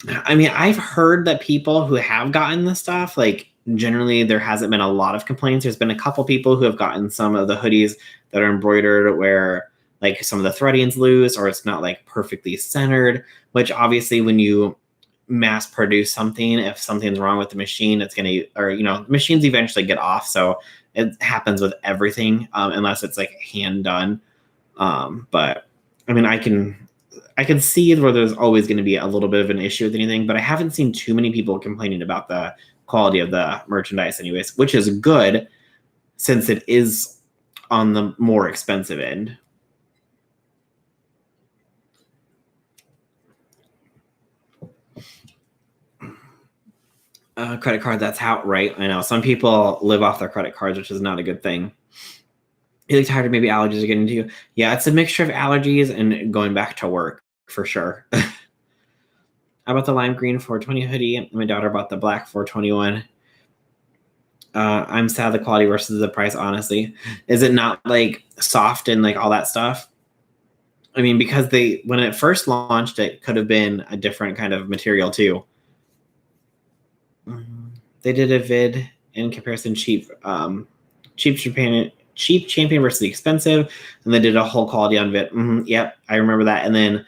I mean, I've heard that people who have gotten the stuff, like, generally there hasn't been a lot of complaints. There's been a couple people who have gotten some of the hoodies that are embroidered where like some of the threading's loose or it's not like perfectly centered, which obviously when you mass produce something, if something's wrong with the machine, it's going to, or, you know, machines eventually get off. So it happens with everything, unless it's like hand done. But I mean, I can see where there's always going to be a little bit of an issue with anything, but I haven't seen too many people complaining about the quality of the merchandise anyways, which is good since it is on the more expensive end. Credit card, that's how, right? I know some people live off their credit cards, which is not a good thing. You look tired, maybe allergies are getting to you. Yeah, it's a mixture of allergies and going back to work for sure. I bought the lime green 420 hoodie. My daughter bought the black 421. I'm sad the quality versus the price, honestly. Is it not like soft and like all that stuff? I mean, because when it first launched, it could have been a different kind of material too. They did a vid in comparison cheap champion versus the expensive, and they did a whole quality on vid. Yep, I remember that. And then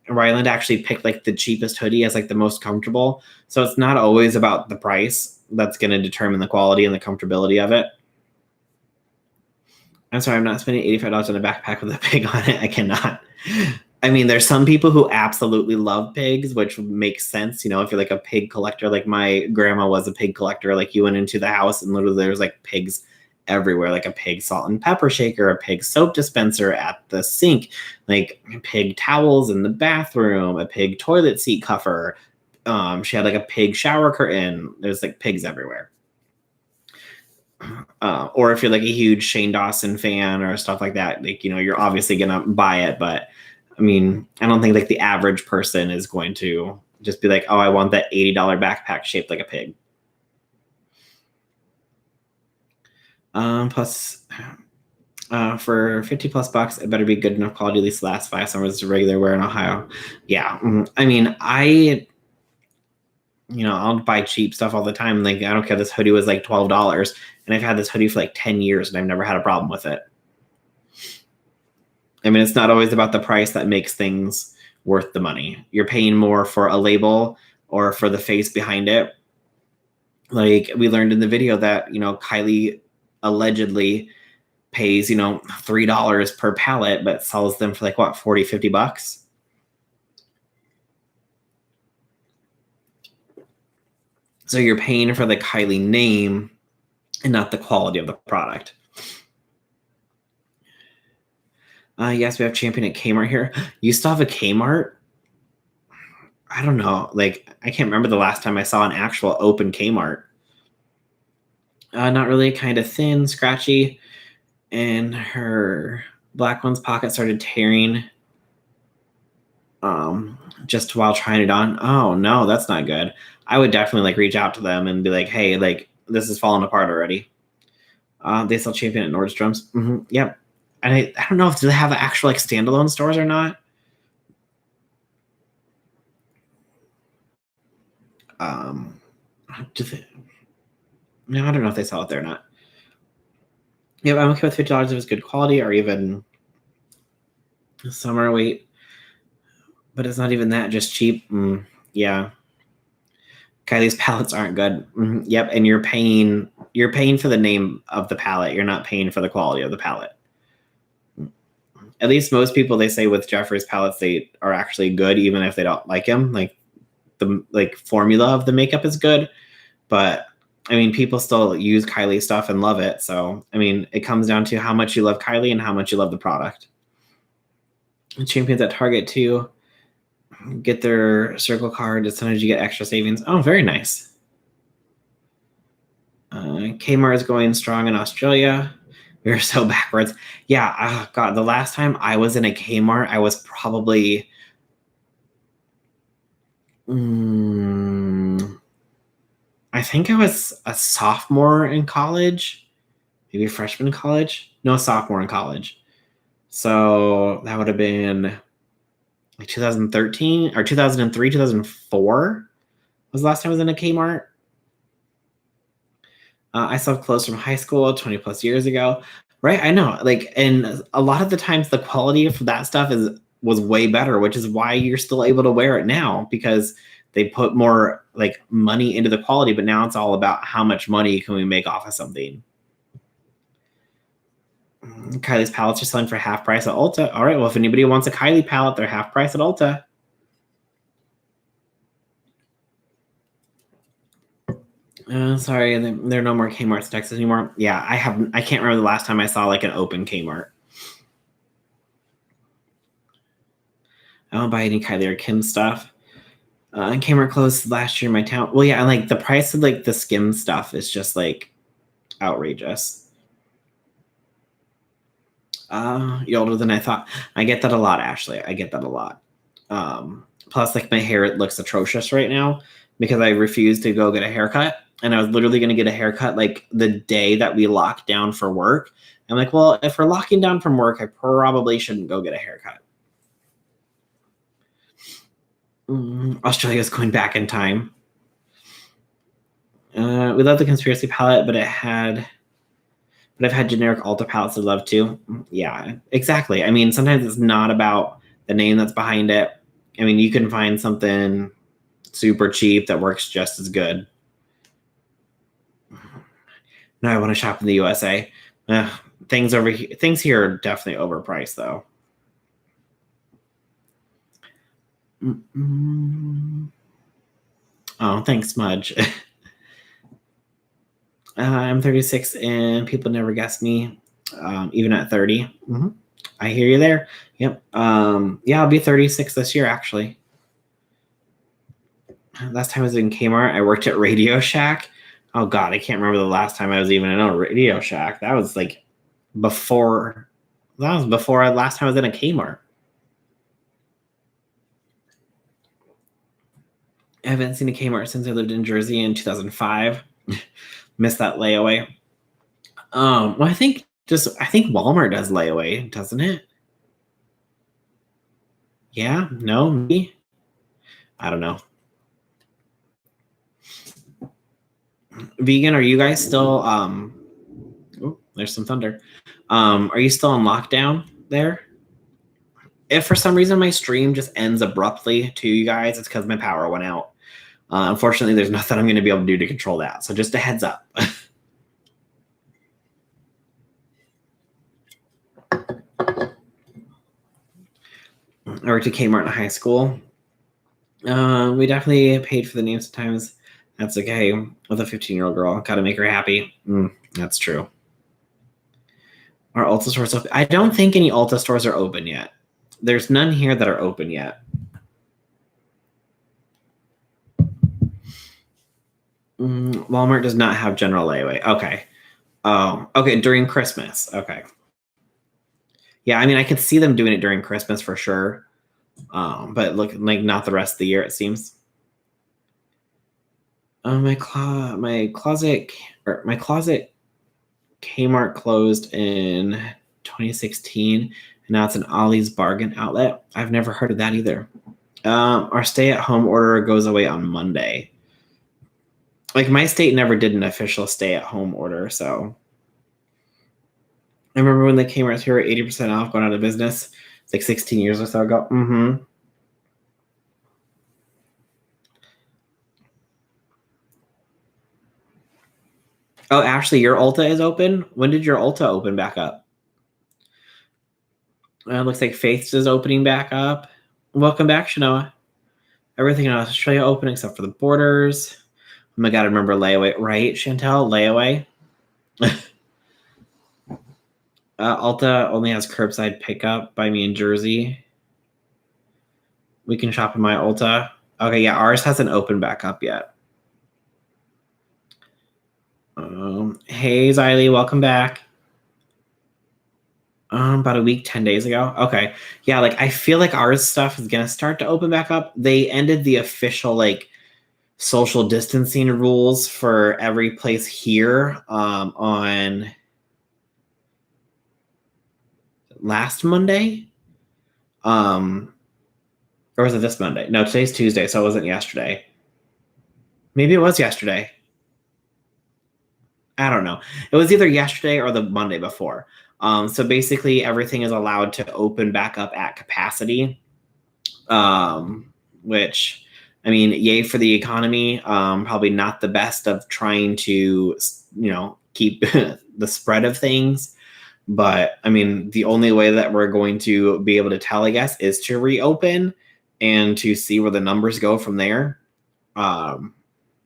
Ryland actually picked like the cheapest hoodie as like the most comfortable. So it's not always about the price that's going to determine the quality and the comfortability of it. I'm sorry, I'm not spending $85 on a backpack with a pig on it. I cannot. I mean, there's some people who absolutely love pigs, which makes sense. You know, if you're like a pig collector, like my grandma was a pig collector, like you went into the house and literally there's like pigs everywhere, like a pig salt and pepper shaker, a pig soap dispenser at the sink, like pig towels in the bathroom, a pig toilet seat cover. She had like a pig shower curtain. There's like pigs everywhere. Or if you're like a huge Shane Dawson fan or stuff like that, like, you know, you're obviously gonna buy it. But I mean, I don't think like the average person is going to just be like, oh, I want that $80 backpack shaped like a pig. Plus, for 50 plus bucks, it better be good enough quality, at least last 5 summers to regular wear in Ohio. Yeah. I mean, I'll buy cheap stuff all the time. Like, I don't care. This hoodie was like $12 and I've had this hoodie for like 10 years and I've never had a problem with it. I mean, it's not always about the price that makes things worth the money. You're paying more for a label or for the face behind it. Like we learned in the video that, you know, Kylie allegedly pays, you know, $3 per pallet, but sells them for like what, 40, 50 bucks. So you're paying for the Kylie name and not the quality of the product. Yes, we have Champion at Kmart here. You still have a Kmart? I don't know. Like, I can't remember the last time I saw an actual open Kmart. Not really, kind of thin, scratchy. And her black one's pocket started tearing just while trying it on. Oh, no, that's not good. I would definitely like reach out to them and be like, hey, like this is falling apart already. They sell Champion at Nordstrom's. Yep. And I don't know if they have actual like standalone stores or not. No, I don't know if they sell it there or not. Yeah, I'm okay with $50 if it's good quality or even summer weight. But it's not even that, just cheap. Yeah. Kylie's palettes aren't good. Yep, and you're paying for the name of the palette. You're not paying for the quality of the palette. At least most people, they say with Jeffree's palettes, they are actually good, even if they don't like him. Like the formula of the makeup is good, but I mean, people still use Kylie stuff and love it. So I mean, it comes down to how much you love Kylie and how much you love the product. Champions at Target too. Get their circle card. Sometimes you get extra savings. Oh, very nice. Kmart is going strong in Australia. We were so backwards. Yeah, oh God, the last time I was in a Kmart, I was probably I think I was a sophomore in college, maybe a freshman in college. No, sophomore in college. So that would have been like 2013 or 2003, 2004 was the last time I was in a Kmart. I still have clothes from high school 20 plus years ago. Right. I know. Like, and a lot of the times the quality of that stuff was way better, which is why you're still able to wear it now because they put more like money into the quality, but now it's all about how much money can we make off of something. Kylie's palettes are selling for half price at Ulta. All right. Well, if anybody wants a Kylie palette, they're half price at Ulta. Sorry, there are no more Kmart's in Texas anymore. Yeah, I can't remember the last time I saw like an open Kmart. I don't buy any Kylie or Kim stuff. And Kmart closed last year in my town. Well, yeah, and like the price of like the skim stuff is just like outrageous. You're older than I thought. I get that a lot, Ashley. I get that a lot. Plus, like my hair, it looks atrocious right now because I refused to go get a haircut. And I was literally going to get a haircut like the day that we locked down for work. I'm like, well, if we're locking down from work, I probably shouldn't go get a haircut. Australia's going back in time. We love the conspiracy palette, but I've had generic Ulta palettes I love too. Yeah, exactly. I mean, sometimes it's not about the name that's behind it. I mean, you can find something super cheap that works just as good. Now I want to shop in the USA. Things here are definitely overpriced though. Oh, thanks, Smudge. I'm 36 and people never guess me, even at 30. Mm-hmm. I hear you there. Yep. Yeah, I'll be 36 this year, actually. Last time I was in Kmart, I worked at Radio Shack. Oh, God, I can't remember the last time I was even in a Radio Shack. That was like before last time I was in a Kmart. I haven't seen a Kmart since I lived in Jersey in 2005. Missed that layaway. Well, I think Walmart does layaway, doesn't it? Yeah, no, maybe. I don't know. Vegan, are you guys still oh, there's some thunder. Are you still on lockdown there? If for some reason my stream just ends abruptly to you guys, it's because my power went out. Unfortunately, there's nothing I'm going to be able to do to control that. So just a heads up. I worked at Kmart in high school. We definitely paid for the name sometimes. That's okay. With a 15-year-old girl, got to make her happy. That's true. Are Ulta stores open? I don't think any Ulta stores are open yet. There's none here that are open yet. Walmart does not have general layaway. Okay. Oh, okay. During Christmas. Okay. Yeah, I mean, I could see them doing it during Christmas for sure. But look, like not the rest of the year, it seems. My closet Kmart closed in 2016, and now it's an Ollie's Bargain outlet. I've never heard of that either. Our stay-at-home order goes away on Monday. Like my state never did an official stay-at-home order, so I remember when the Kmart's here were 80% off, going out of business. It's like 16 years or so ago. Oh, Ashley, your Ulta is open? When did your Ulta open back up? Looks like Faith's is opening back up. Welcome back, Shanoa. Everything in Australia open except for the borders. Oh my God, I remember layaway. Right, Chantel? Layaway? Ulta only has curbside pickup by me in Jersey. We can shop in my Ulta. Okay, yeah, ours hasn't opened back up yet. Hey, Xylee, welcome back. About a week, 10 days ago. Okay. Yeah, like I feel like ours stuff is gonna start to open back up. They ended the official like social distancing rules for every place here on last Monday. Or was it this Monday? No, today's Tuesday, so it wasn't yesterday. Maybe it was yesterday. I don't know. It was either yesterday or the Monday before. So basically, everything is allowed to open back up at capacity, which, I mean, yay for the economy. Probably not the best of trying to, keep the spread of things. But I mean, the only way that we're going to be able to tell, I guess, is to reopen and to see where the numbers go from there.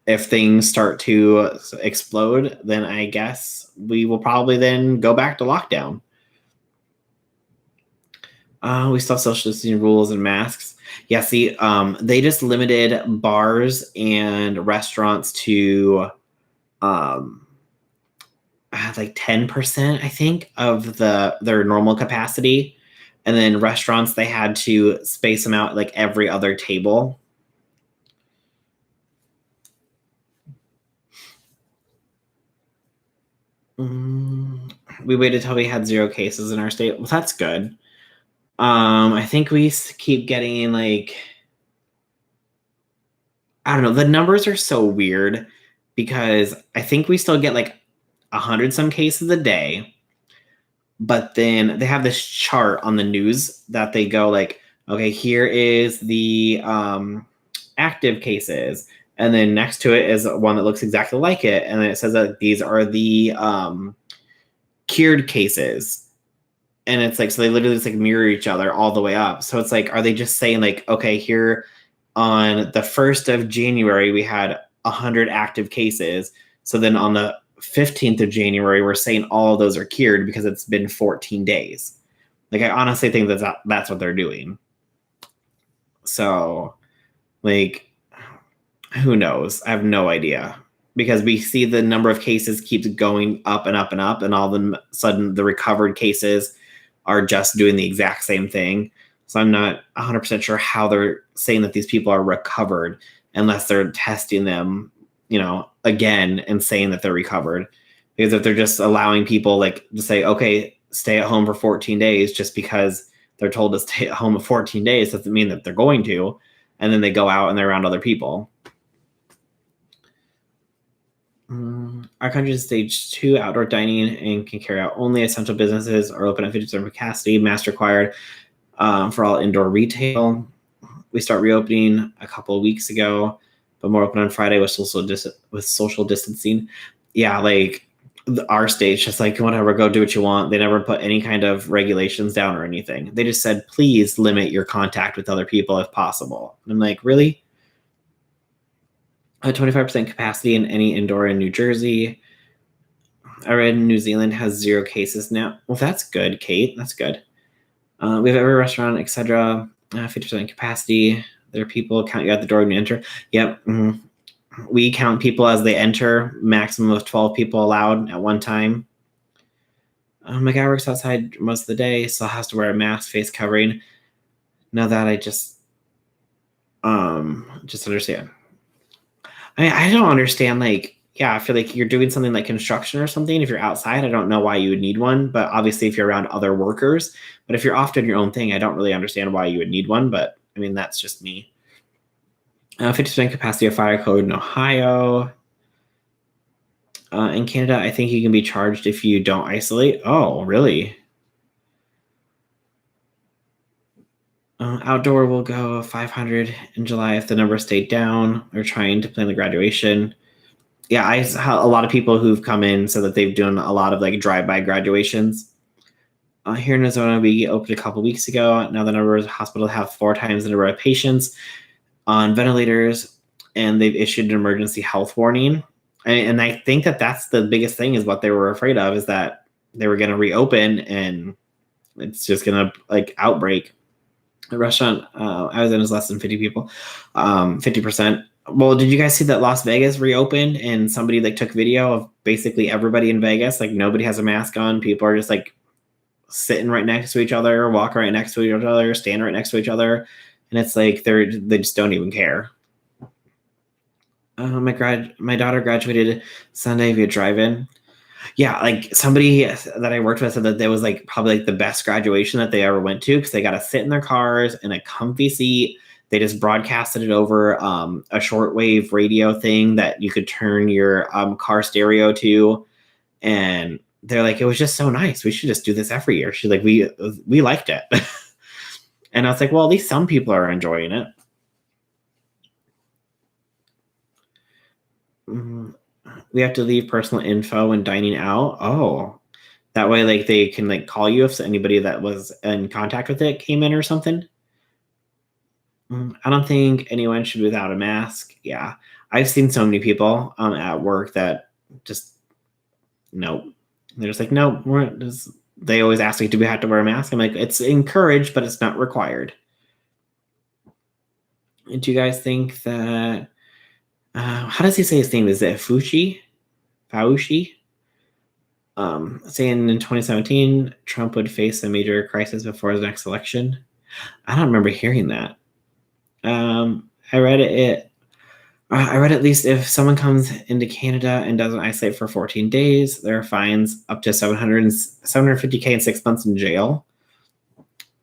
If things start to explode, then I guess we will probably then go back to lockdown. We still have social distancing rules and masks. Yeah, see, they just limited bars and restaurants to like 10%, I think, of their normal capacity. And then restaurants, they had to space them out like every other table. We waited till we had 0 cases in our state. Well, that's good. I think we keep getting like, I don't know. The numbers are so weird because I think we still get like 100 some cases a day, but then they have this chart on the news that they go like, okay, here is the active cases, and then next to it is one that looks exactly like it, and then it says that these are the cured cases. And it's like, so they literally just like mirror each other all the way up. So it's like, are they just saying like, okay, here on the 1st of January, we had 100 active cases. So then on the 15th of January, we're saying all of those are cured because it's been 14 days. Like, I honestly think that's what they're doing. So, like, who knows? I have no idea. Because we see the number of cases keeps going up and up and up, and all of a sudden the recovered cases are just doing the exact same thing. So I'm not 100% sure how they're saying that these people are recovered unless they're testing them, again and saying that they're recovered. Because if they're just allowing people like to say, okay, stay at home for 14 days just because they're told to stay at home for 14 days doesn't mean that they're going to. And then they go out and they're around other people. Our country is stage 2 outdoor dining and can carry out only essential businesses or open at 50% capacity. Mask required for all indoor retail. We start reopening a couple of weeks ago, but more open on Friday with social distancing. Yeah, like our state's just like, whatever, go do what you want. They never put any kind of regulations down or anything. They just said, please limit your contact with other people if possible. And I'm like, really? A 25% capacity in any indoor in New Jersey. I read New Zealand has 0 cases now. Well, that's good, Kate. That's good. We have every restaurant, etc. 50% capacity. There are people count you at the door when you enter. Yep. We count people as they enter. Maximum of 12 people allowed at one time. My guy works outside most of the day, so has to wear a mask, face covering. Now that I just understand. I don't understand, like, yeah, I feel like you're doing something like construction or something. If you're outside, I don't know why you would need one, but obviously if you're around other workers, but if you're off doing your own thing, I don't really understand why you would need one, but I mean, that's just me. 50% capacity of fire code in Ohio. In Canada, I think you can be charged if you don't isolate. Oh, really? Outdoor will go 500 in July if the number stayed down. They're trying to plan the graduation. Yeah, I saw a lot of people who've come in so that they've done a lot of like drive-by graduations. Here in Arizona, we opened a couple weeks ago. Now the number of hospitals have 4 times the number of patients on ventilators, and they've issued an emergency health warning. And I think that that's the biggest thing is what they were afraid of is that they were going to reopen and it's just going to like outbreak. The restaurant I was in is less than 50 people, 50%. Well, did you guys see that Las Vegas reopened and somebody like took video of basically everybody in Vegas? Like nobody has a mask on. People are just like sitting right next to each other, walking right next to each other, standing right next to each other, and it's like they just don't even care. My daughter graduated Sunday via drive-in. Yeah, like somebody that I worked with said that there was like probably like the best graduation that they ever went to because they got to sit in their cars in a comfy seat. They just broadcasted it over a shortwave radio thing that you could turn your car stereo to, and they're like, it was just so nice. We should just do this every year. She's like, we liked it, and I was like, well, at least some people are enjoying it. We have to leave personal info when dining out. Oh, that way, like they can like call you if anybody that was in contact with it came in or something. I don't think anyone should be without a mask. Yeah, I've seen so many people at work that just no, they're just like no. We're just, they always ask me, do we have to wear a mask? I'm like, it's encouraged, but it's not required. Do you guys think that? How does he say his name? Is it Fauci? Fauci? Saying in 2017 Trump would face a major crisis before his next election. I don't remember hearing that. I read it. I read at least if someone comes into Canada and doesn't isolate for 14 days, there are fines up to 750K and 6 months in jail.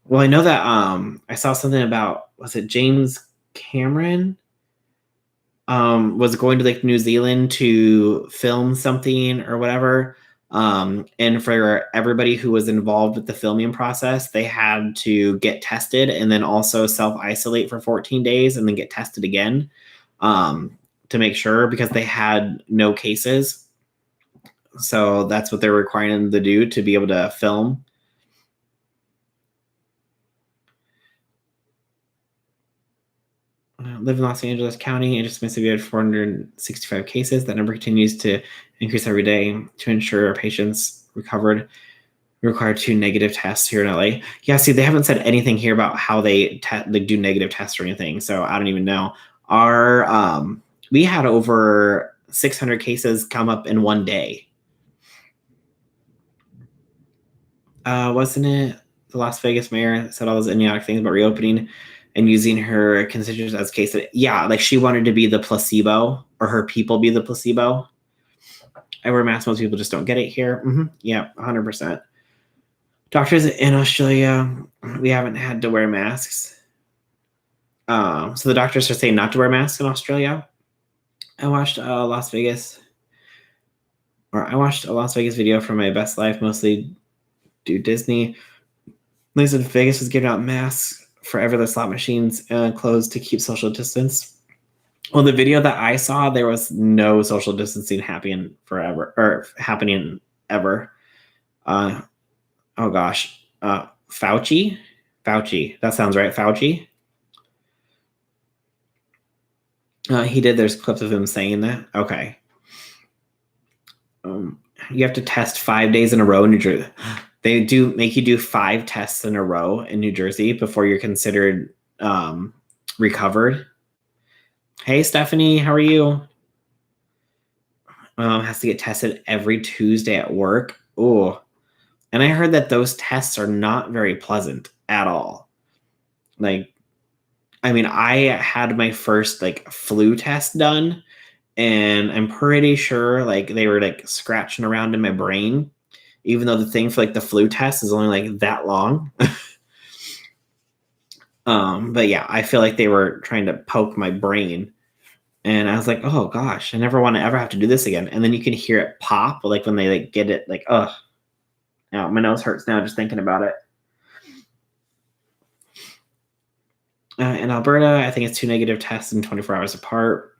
Well, I know that I saw something about, was it James Cameron? Was going to like New Zealand to film something or whatever. And for everybody who was involved with the filming process, they had to get tested and then also self-isolate for 14 days and then get tested again to make sure because they had no cases. So that's what they're requiring them to do to be able to film. Live in Los Angeles County. It just Mississippi had 465 cases. That number continues to increase every day. To ensure patients recovered, we require 2 negative tests here in LA. Yeah, see, they haven't said anything here about how they do negative tests or anything. So I don't even know. We had over 600 cases come up in one day. Wasn't it the Las Vegas mayor said all those idiotic things about reopening and using her constituents as case? Yeah, like she wanted to be the placebo or her people be the placebo. I wear masks. Most people just don't get it here. Yeah, 100%. Doctors in Australia, we haven't had to wear masks. So the doctors are saying not to wear masks in Australia. I watched a Las Vegas video from my best life, mostly do Disney. They said Vegas was giving out masks forever. The slot machines closed to keep social distance. Well, the video that I saw, there was no social distancing happening forever or happening ever. Oh gosh, Fauci. That sounds right. Fauci. He did. There's clips of him saying that. Okay. You have to test 5 days in a row in New Jersey. They do make you do 5 tests in a row in New Jersey before you're considered recovered. Hey, Stephanie, how are you? Has to get tested every Tuesday at work. Oh, and I heard that those tests are not very pleasant at all. Like, I mean, I had my first like flu test done, and I'm pretty sure like they were like scratching around in my brain, even though the thing for like the flu test is only like that long. But yeah, I feel like they were trying to poke my brain. And I was like, oh gosh, I never want to ever have to do this again. And then you can hear it pop, like when they like get it, like, ugh. Now my nose hurts now just thinking about it. In Alberta, I think it's 2 negative tests in 24 hours apart.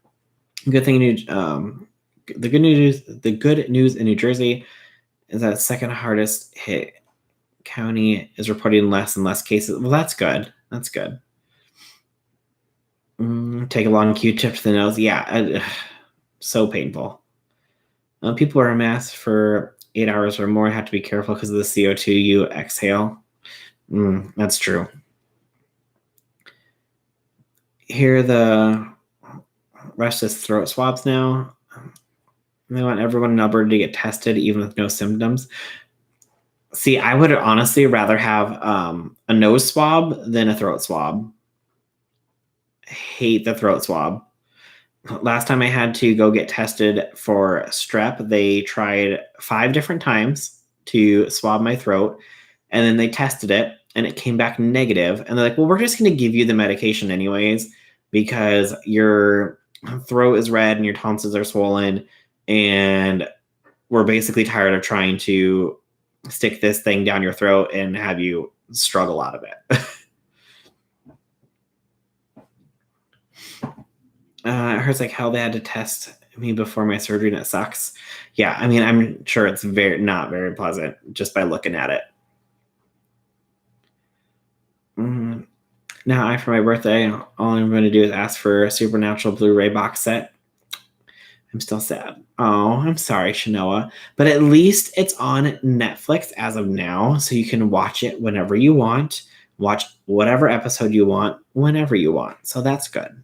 The good news in New Jersey is that second hardest hit county is reporting less and less cases. Well, that's good. That's good. Take a long Q-tip to the nose. Yeah, so painful. People wear a mask for 8 hours or more have to be careful because of the CO2 you exhale. That's true. Here, the rest is throat swabs now. They want everyone in Alberta to get tested, even with no symptoms. See, I would honestly rather have a nose swab than a throat swab. I hate the throat swab. Last time I had to go get tested for strep, they tried 5 different times to swab my throat, and then they tested it and it came back negative. And they're like, well, we're just going to give you the medication anyways because your throat is red and your tonsils are swollen. And we're basically tired of trying to stick this thing down your throat and have you struggle out of it. It hurts like hell. They had to test me before my surgery and it sucks. Yeah, I mean, I'm sure it's not very pleasant just by looking at it. Now, for my birthday, all I'm going to do is ask for a Supernatural Blu-ray box set. I'm still sad. Oh, I'm sorry, Shanoa. But at least it's on Netflix as of now, so you can watch it whenever you want. Watch whatever episode you want, whenever you want. So that's good.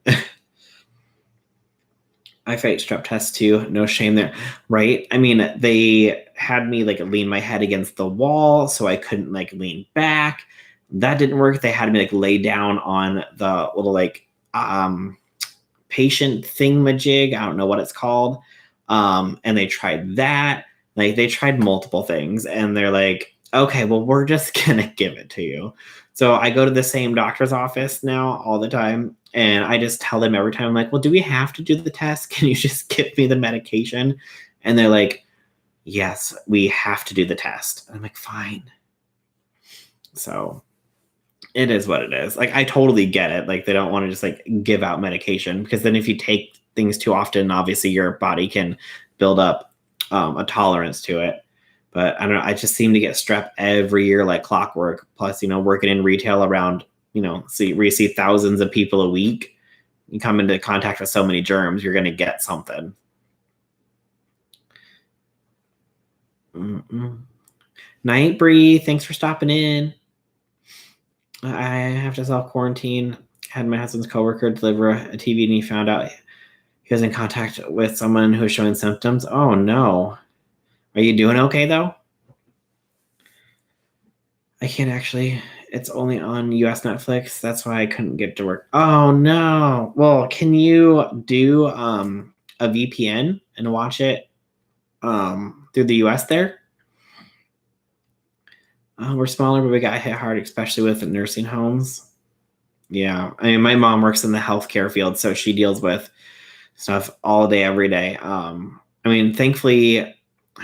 I fight strep tests too. No shame there, right? I mean, they had me like lean my head against the wall so I couldn't like lean back. That didn't work. They had me like lay down on the little like patient thingamajig. I don't know what it's called. And they tried that. Like they tried multiple things and they're like, okay, well, we're just gonna give it to you. So I go to the same doctor's office now all the time. And I just tell them every time, I'm like, well, do we have to do the test? Can you just give me the medication? And they're like, yes, we have to do the test. And I'm like, fine. So it is what it is. Like, I totally get it. Like, they don't want to just like give out medication because then if you take things too often, obviously your body can build up a tolerance to it. But I don't know. I just seem to get strep every year like clockwork. Plus, working in retail around, where you see thousands of people a week, you come into contact with so many germs, you're going to get something. Night, Bree. Thanks for stopping in. I have to self-quarantine. Had my husband's coworker deliver a TV and he found out he was in contact with someone who was showing symptoms. Oh, no. Are you doing okay, though? I can't actually. It's only on US Netflix. That's why I couldn't get to work. Oh, no. Well, can you do a VPN and watch it through the US there? We're smaller, but we got hit hard, especially with the nursing homes. Yeah. I mean, my mom works in the healthcare field, so she deals with stuff all day, every day. I mean, thankfully,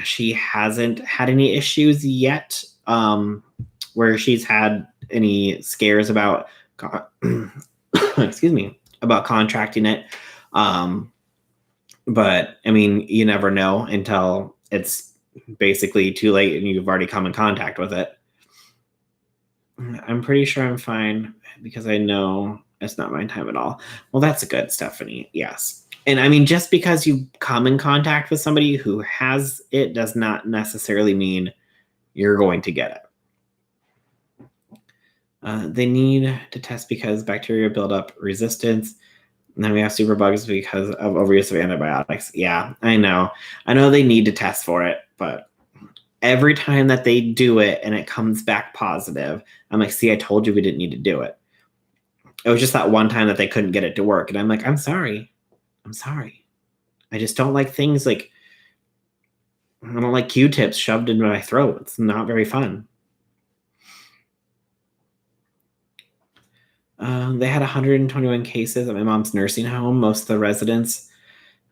she hasn't had any issues yet where she's had any scares about, excuse me, about contracting it. But I mean, you never know until it's basically too late and you've already come in contact with it. I'm pretty sure I'm fine because I know it's not my time at all. Well, that's good, Stephanie. Yes. And I mean, just because you come in contact with somebody who has it does not necessarily mean you're going to get it. They need to test because bacteria build up resistance. And then we have superbugs because of overuse of antibiotics. Yeah, I know. I know they need to test for it, but every time that they do it and it comes back positive, I'm like, see, I told you we didn't need to do it. It was just that one time that they couldn't get it to work. And I'm like, I'm sorry. I just don't like things like, I don't like Q-tips shoved into my throat. It's not very fun. They had 121 cases at my mom's nursing home. Most of the residents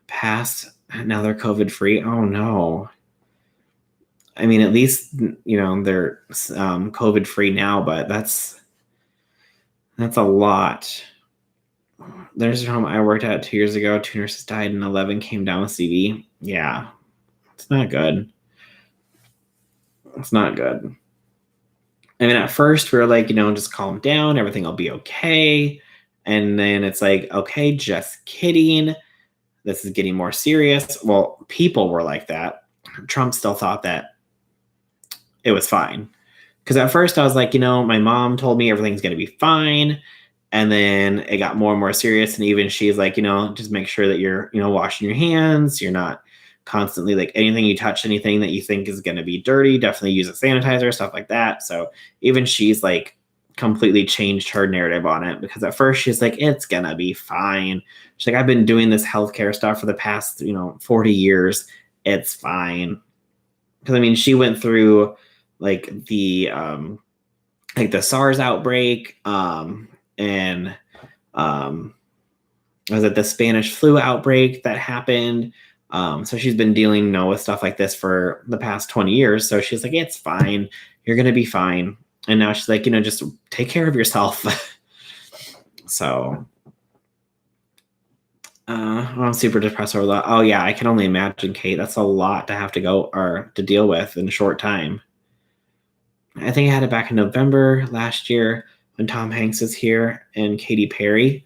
passed. Now they're COVID-free. Oh, no. I mean, at least, they're COVID-free now, but that's a lot. There's a home I worked at 2 years ago. 2 nurses died and 11 came down with CV. Yeah, it's not good. It's not good. I mean, at first we were like, just calm down. Everything will be okay. And then it's like, okay, just kidding. This is getting more serious. Well, people were like that. Trump still thought that it was fine. Because at first I was like, my mom told me everything's going to be fine. And then it got more and more serious. And even she's like, just make sure that you're, washing your hands. You're not constantly, like anything you touch, anything that you think is going to be dirty, definitely use a sanitizer, stuff like that. So even she's like completely changed her narrative on it, because at first she's like, it's going to be fine. She's like, I've been doing this healthcare stuff for the past, 40 years. It's fine. Because I mean, she went through like the SARS outbreak, and was it the Spanish flu outbreak that happened? So she's been dealing, with stuff like this for the past 20 years. So she's like, it's fine. You're going to be fine. And now she's like, just take care of yourself. So I'm super depressed over that. Oh yeah, I can only imagine, Kate. That's a lot to have to go or to deal with in a short time. I think I had it back in November last year when Tom Hanks is here and Katy Perry.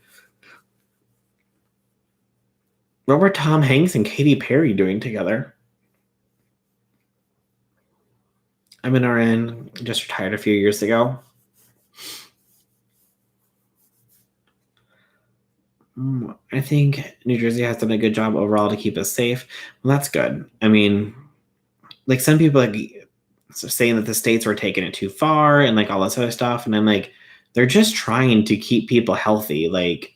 What were Tom Hanks and Katy Perry doing together? I'm an RN, just retired a few years ago. I think New Jersey has done a good job overall to keep us safe. Well, that's good. I mean, like some people like saying that the states were taking it too far and like all this other stuff. And I'm like, they're just trying to keep people healthy. Like,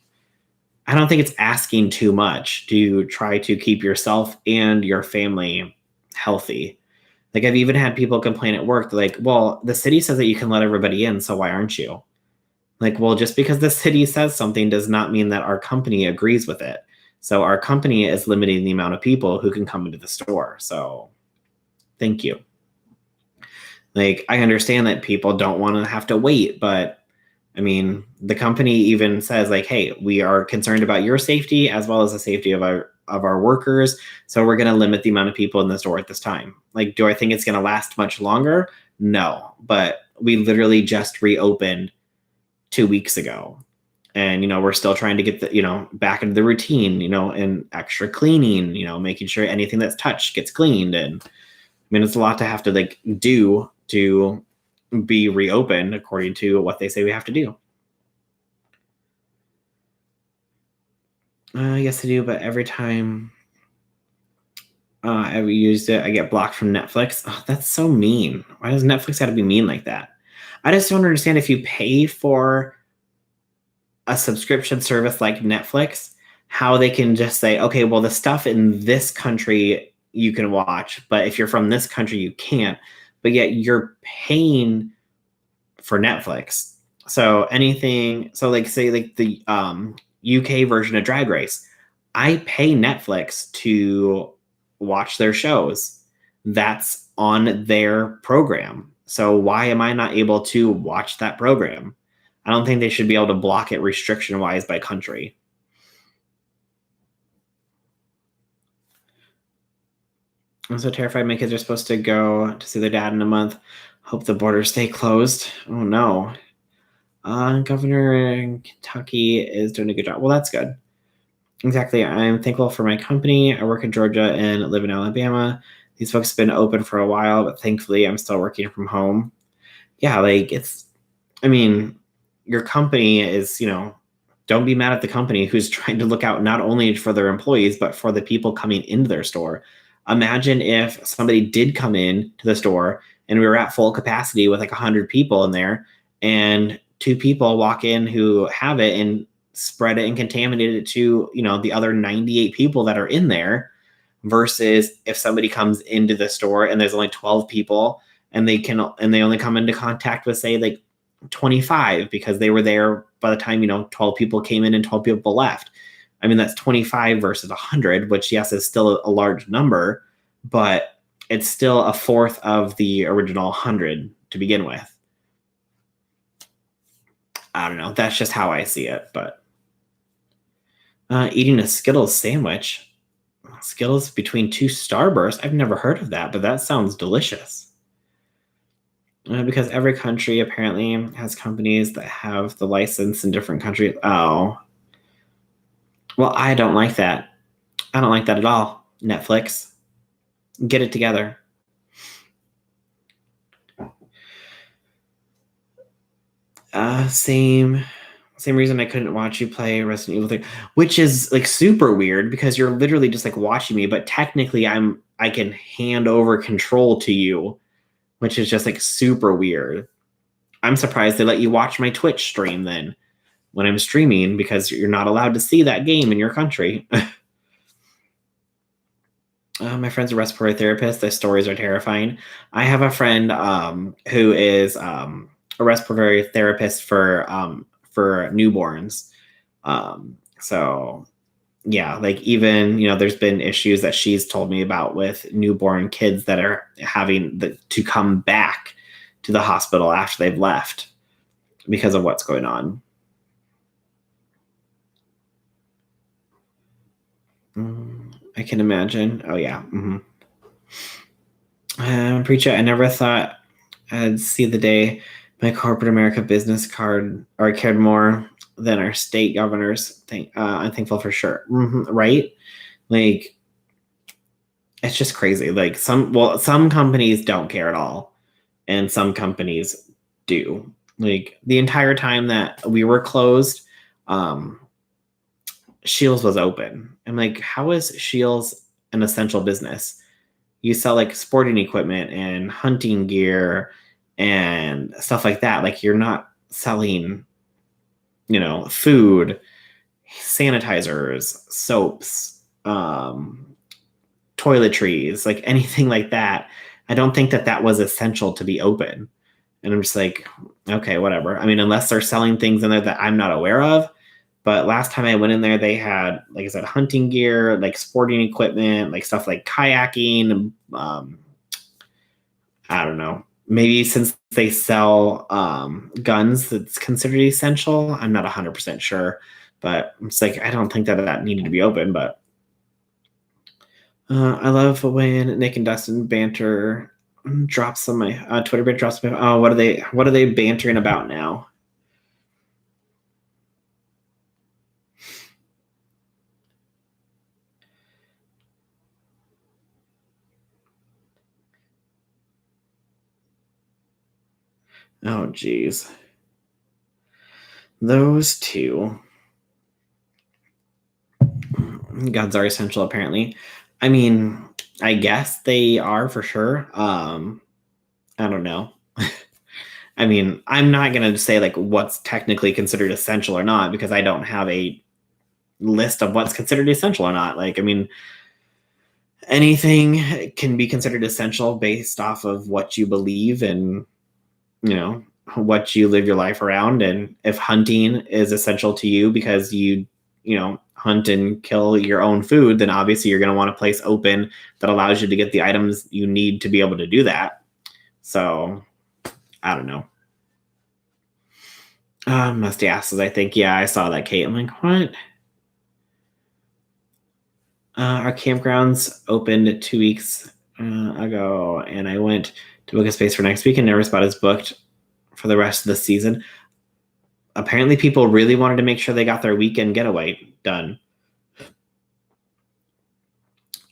I don't think it's asking too much to try to keep yourself and your family healthy. Like I've even had people complain at work, like, well, the city says that you can let everybody in, so why aren't you? Like, well, just because the city says something does not mean that our company agrees with it. So our company is limiting the amount of people who can come into the store. So thank you. Like, I understand that people don't want to have to wait, but I mean, the company even says like, hey, we are concerned about your safety as well as the safety of our workers. So we're going to limit the amount of people in the store at this time. Like, do I think it's going to last much longer? No, but we literally just reopened 2 weeks ago. And, we're still trying to get the, back into the routine, and extra cleaning, making sure anything that's touched gets cleaned. And I mean, it's a lot to have to like do to be reopened according to what they say we have to do. Yes, I do, but every time I used it, I get blocked from Netflix. Oh, that's so mean. Why does Netflix got to be mean like that? I just don't understand. If you pay for a subscription service like Netflix, how they can just say, okay, well, the stuff in this country you can watch, but if you're from this country, you can't. But yet you're paying for Netflix. So anything, so like say like the UK version of Drag Race, I pay Netflix to watch their shows. That's on their program. So why am I not able to watch that program? I don't think they should be able to block it restriction wise by country. I'm so terrified. My kids are supposed to go to see their dad in a month. Hope the borders stay closed. Oh no. Governor in Kentucky is doing a good job. Well, that's good. Exactly. I'm thankful for my company. I work in Georgia and live in Alabama. These folks have been open for a while, but thankfully I'm still working from home. Yeah, like I mean, your company is, don't be mad at the company who's trying to look out not only for their employees, but for the people coming into their store. Imagine if somebody did come in to the store and we were at full capacity with like 100 people in there, and 2 people walk in who have it and spread it and contaminate it to, the other 98 people that are in there, versus if somebody comes into the store and there's only 12 people and they only come into contact with say like 25 because they were there by the time 12 people came in and 12 people left. I mean, that's 25 versus 100, which yes is still a large number, but it's still a fourth of the original 100 to begin with. I don't know, that's just how I see it. But eating a Skittles sandwich, Skittles between 2 Starbursts, I've never heard of that, but that sounds delicious. Because every country apparently has companies that have the license in different countries. Oh. Well, I don't like that. I don't like that at all. Netflix, get it together. Same Same reason I couldn't watch you play Resident Evil 3, which is like super weird because you're literally just like watching me, but technically I can hand over control to you, which is just like super weird. I'm surprised they let you watch my Twitch stream then when I'm streaming because you're not allowed to see that game in your country. My friend's a respiratory therapist. Their stories are terrifying. I have a friend who is a respiratory therapist for newborns. So yeah, like even there's been issues that she's told me about with newborn kids that are having to come back to the hospital after they've left because of what's going on. I can imagine. Oh yeah. Preacher, I never thought I'd see the day my corporate America business card or cared more than our state governors. I'm thankful for sure. Right? Like, it's just crazy. Like some companies don't care at all, and some companies do. Like the entire time that we were closed, Shields was open. I'm like, how is Shields an essential business? You sell like sporting equipment and hunting gear and stuff like that. Like you're not selling, food, sanitizers, soaps, toiletries, like anything like that. I don't think that was essential to be open. And I'm just like, okay, whatever. I mean, unless they're selling things in there that I'm not aware of. But last time I went in there, they had, like I said, hunting gear, like sporting equipment, like stuff like kayaking. I don't know. Maybe since they sell guns, that's considered essential. I'm not 100% sure. But it's like, I don't think that needed to be open. But I love when Nick and Dustin banter drops on my Twitter bit drops. Oh, what are they bantering about now? Oh, geez. Those two. Guns are essential, apparently. I mean, I guess they are for sure. I don't know. I mean, I'm not going to say like what's technically considered essential or not because I don't have a list of what's considered essential or not. Like, I mean, anything can be considered essential based off of what you believe and, what you live your life around. And if hunting is essential to you because you hunt and kill your own food, then obviously you're going to want a place open that allows you to get the items you need to be able to do that. So I don't know. Musty asses, I think. Yeah, I saw that, Kate. I'm like, what? Our campgrounds opened 2 weeks ago, and I went to book a space for next week, and never spot is booked for the rest of the season. Apparently, people really wanted to make sure they got their weekend getaway done.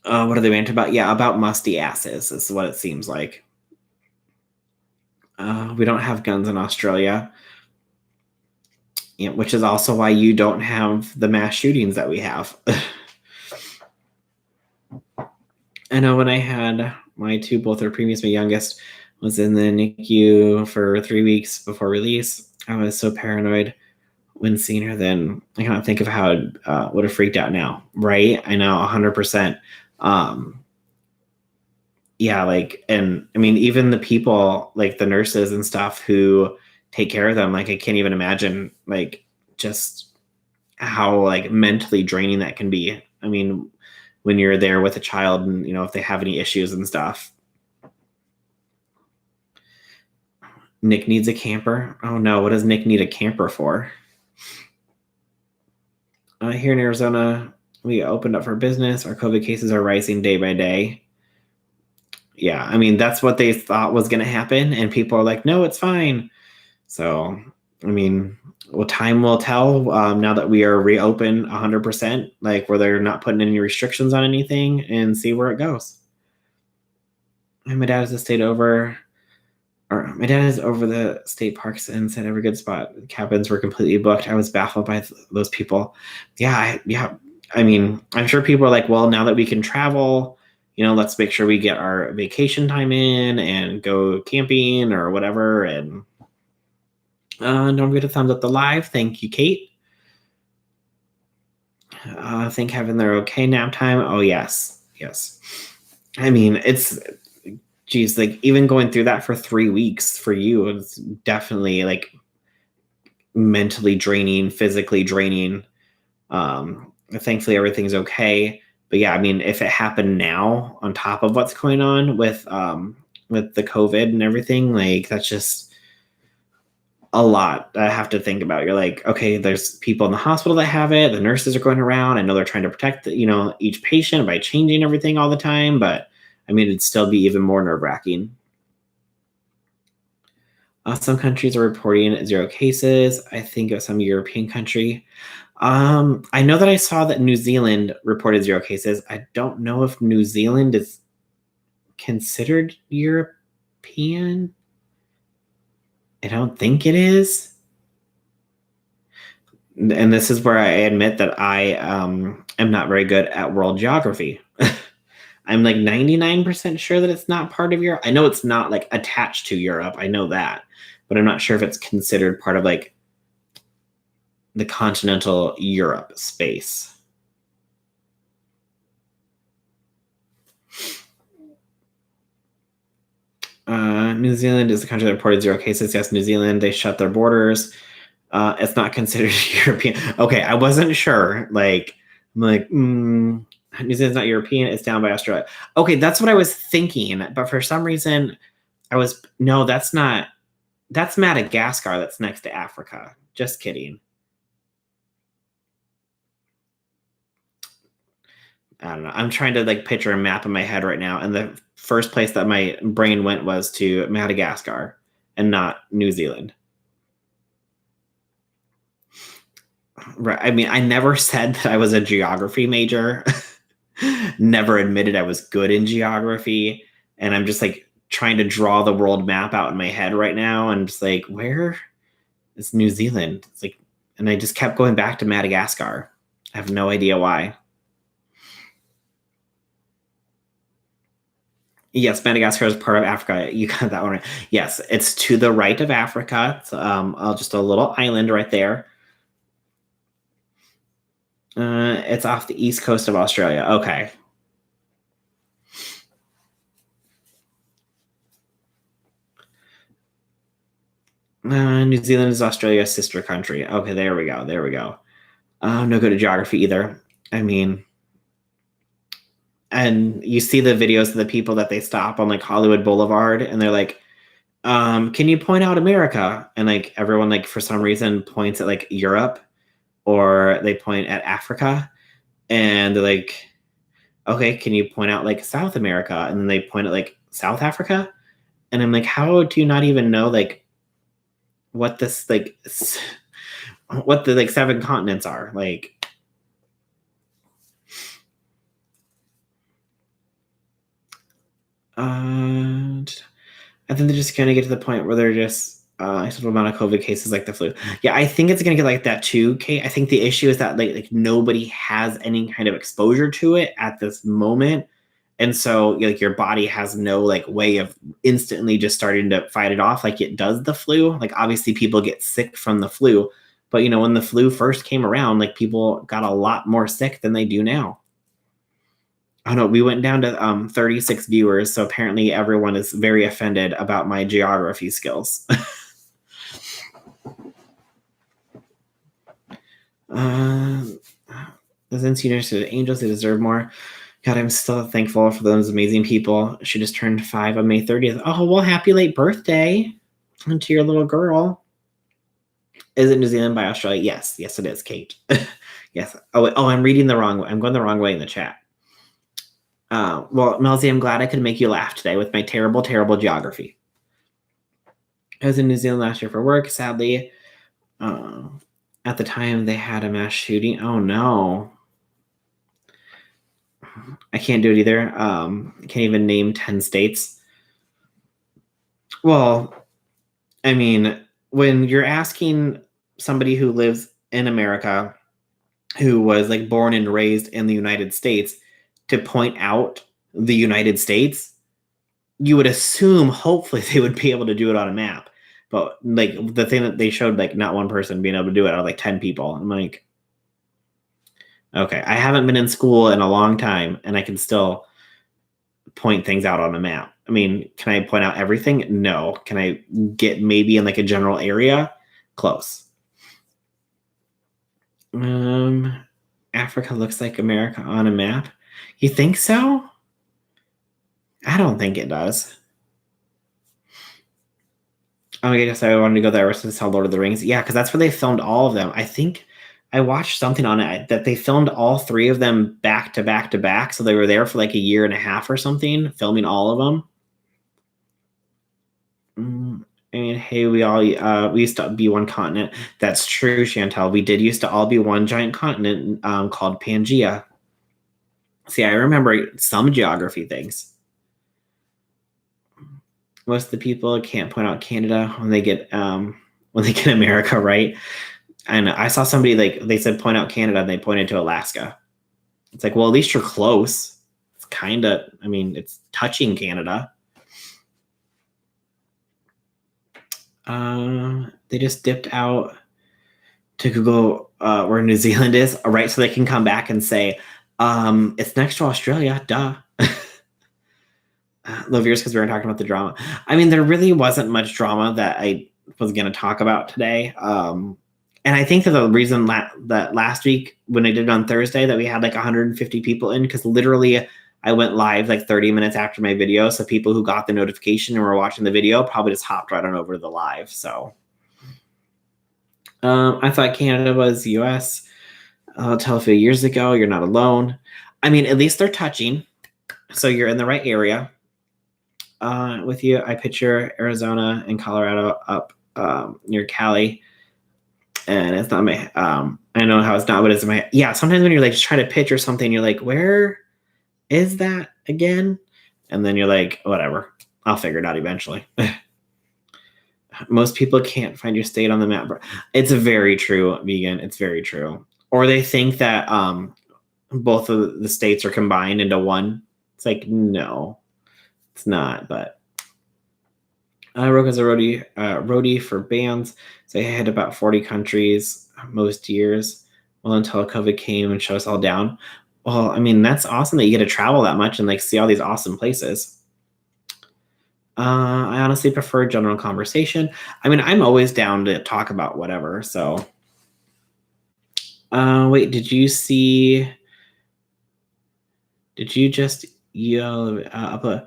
What are they ranting about? Yeah, about musty asses is what it seems like. We don't have guns in Australia, which is also why you don't have the mass shootings that we have. I know when I had my two, both are previous, my youngest was in the NICU for 3 weeks before release. I was so paranoid when seeing her then. I can't think of how it would have freaked out now, right? I know 100%. Yeah, like, and I mean, even the people, like the nurses and stuff who take care of them, like, I can't even imagine, like, just how, like, mentally draining that can be. I mean, when you're there with a child and, if they have any issues and stuff. Nick needs a camper. Oh, no. What does Nick need a camper for? Here in Arizona, we opened up for business. Our COVID cases are rising day by day. Yeah, I mean, that's what they thought was going to happen. And people are like, no, it's fine. So, I mean, well, time will tell now that we are reopened 100%, like where they're not putting any restrictions on anything, and see where it goes. And my dad has stayed over or my dad is over the state parks and said every good spot. Cabins were completely booked. I was baffled by those people. Yeah. I mean, I'm sure people are like, well, now that we can travel, let's make sure we get our vacation time in and go camping or whatever. And don't forget to thumbs up the live. Thank you, Kate. I think having their okay nap time. Oh, yes. I mean, geez, like even going through that for 3 weeks for you, it's definitely like mentally draining, physically draining. Thankfully everything's okay. But yeah, I mean, if it happened now on top of what's going on with the COVID and everything, like that's just a lot I have to think about. You're like, okay, there's people in the hospital that have it. The nurses are going around. I know they're trying to protect each patient by changing everything all the time, but I mean, it'd still be even more nerve-wracking. Some countries are reporting 0 cases. I think of some European country. I know that I saw that New Zealand reported 0 cases. I don't know if New Zealand is considered European. I don't think it is. And this is where I admit that I am not very good at world geography. I'm like 99% sure that it's not part of Europe. I know it's not like attached to Europe. I know that, but I'm not sure if it's considered part of like the continental Europe space. New Zealand is the country that reported 0 cases. Yes, New Zealand, they shut their borders. It's not considered European. Okay, I wasn't sure. Like, I'm like, New Zealand's not European. It's down by Australia. Okay, that's what I was thinking. But for some reason, no, that's not. That's Madagascar. That's next to Africa. Just kidding. I don't know. I'm trying to like picture a map in my head right now, and the first place that my brain went was to Madagascar and not New Zealand. Right. I mean, I never said that I was a geography major. Never admitted I was good in geography, and I'm just like trying to draw the world map out in my head right now, and just like, where is New Zealand? It's like, and I just kept going back to Madagascar. I have no idea why. Yes, Madagascar is part of Africa. You got that one right. Yes, it's to the right of Africa. It's just a little island right there. It's off the east coast of Australia. Okay. New Zealand is Australia's sister country. Okay, there we go. No good at geography either. I mean, and you see the videos of the people that they stop on like Hollywood Boulevard, and they're like, can you point out America? And like everyone like for some reason points at like Europe, or they point at Africa, and they're like, okay, can you point out like South America? And then they point at like South Africa, and I'm like, how do you not even know like what this like what the like 7 continents are like? I think they're just gonna get to the point where they're just total amount of COVID cases like the flu. Yeah, I think it's gonna get like that too, Kate. I think the issue is that like nobody has any kind of exposure to it at this moment. And so like your body has no like way of instantly just starting to fight it off like it does the flu. Like obviously people get sick from the flu, but when the flu first came around, like people got a lot more sick than they do now. Oh no, we went down to 36 viewers, so apparently everyone is very offended about my geography skills. Since you to the angels, they deserve more. God, I'm still thankful for those amazing people. She just turned 5 on May 30th. Oh, well, happy late birthday to your little girl. Is it New Zealand by Australia? Yes, it is, Kate. Yes. Oh, I'm reading the wrong way. I'm going the wrong way in the chat. Well, Melzy, I'm glad I could make you laugh today with my terrible, terrible geography. I was in New Zealand last year for work. Sadly, at the time they had a mass shooting. Oh no. I can't do it either. I can't even name 10 states. Well, I mean, when you're asking somebody who lives in America, who was like born and raised in the United States, to point out the United States, you would assume hopefully they would be able to do it on a map. But like the thing that they showed, like not one person being able to do it out of like 10 people. I'm like, okay, I haven't been in school in a long time and I can still point things out on a map. I mean, can I point out everything? No. Can I get maybe in like a general area? Close. Africa looks like America on a map. You think so? I don't think it does. Oh, I guess I wanted to go there ever since I saw Lord of the Rings. Yeah, because that's where they filmed all of them. I think I watched something on it that they filmed all three of them back to back to back. So they were there for like a year and a half or something, filming all of them. I mean, hey, we used to be one continent. That's true, Chantel. We did used to all be one giant continent called Pangea. See, I remember some geography things. Most of the people can't point out Canada when they get America right. And I saw somebody like they said point out Canada and they pointed to Alaska. It's like, well, at least you're close. It's kind of, I mean, it's touching Canada. They just dipped out to Google where New Zealand is, right? So they can come back and say, it's next to Australia, duh. Love yours because we were talking about the drama. I mean, there really wasn't much drama that I was going to talk about today. And I think that the reason that last week when I did it on Thursday that we had like 150 people in, because literally I went live like 30 minutes after my video. So people who got the notification and were watching the video probably just hopped right on over to the live. So I thought Canada was US. I'll tell a few years ago, you're not alone. I mean, at least they're touching. So you're in the right area. With you, I picture Arizona and Colorado up near Cali. And it's not my, I know how it's not, but it's my, yeah, sometimes when you're like just trying to picture something, you're like, where is that again? And then you're like, whatever, I'll figure it out eventually. Most people can't find your state on the map. It's very true, vegan. It's very true. Or they think that both of the states are combined into one. It's like, no, it's not. But I work as a roadie for bands. So I hit about 40 countries most years. Well, until COVID came and shut us all down. Well, I mean, that's awesome that you get to travel that much and like see all these awesome places. I honestly prefer general conversation. I mean, I'm always down to talk about whatever. So, wait, did you just upload?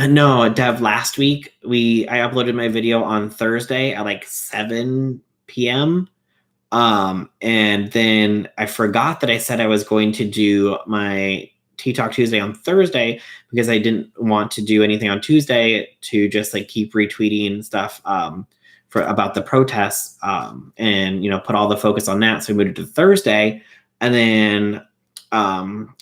No, Dev, last week I uploaded my video on Thursday at like 7 p.m. And then I forgot that I said I was going to do my Tea Talk Tuesday on Thursday because I didn't want to do anything on Tuesday to just like keep retweeting stuff for about the protests and put all the focus on that. So we moved it to Thursday, and then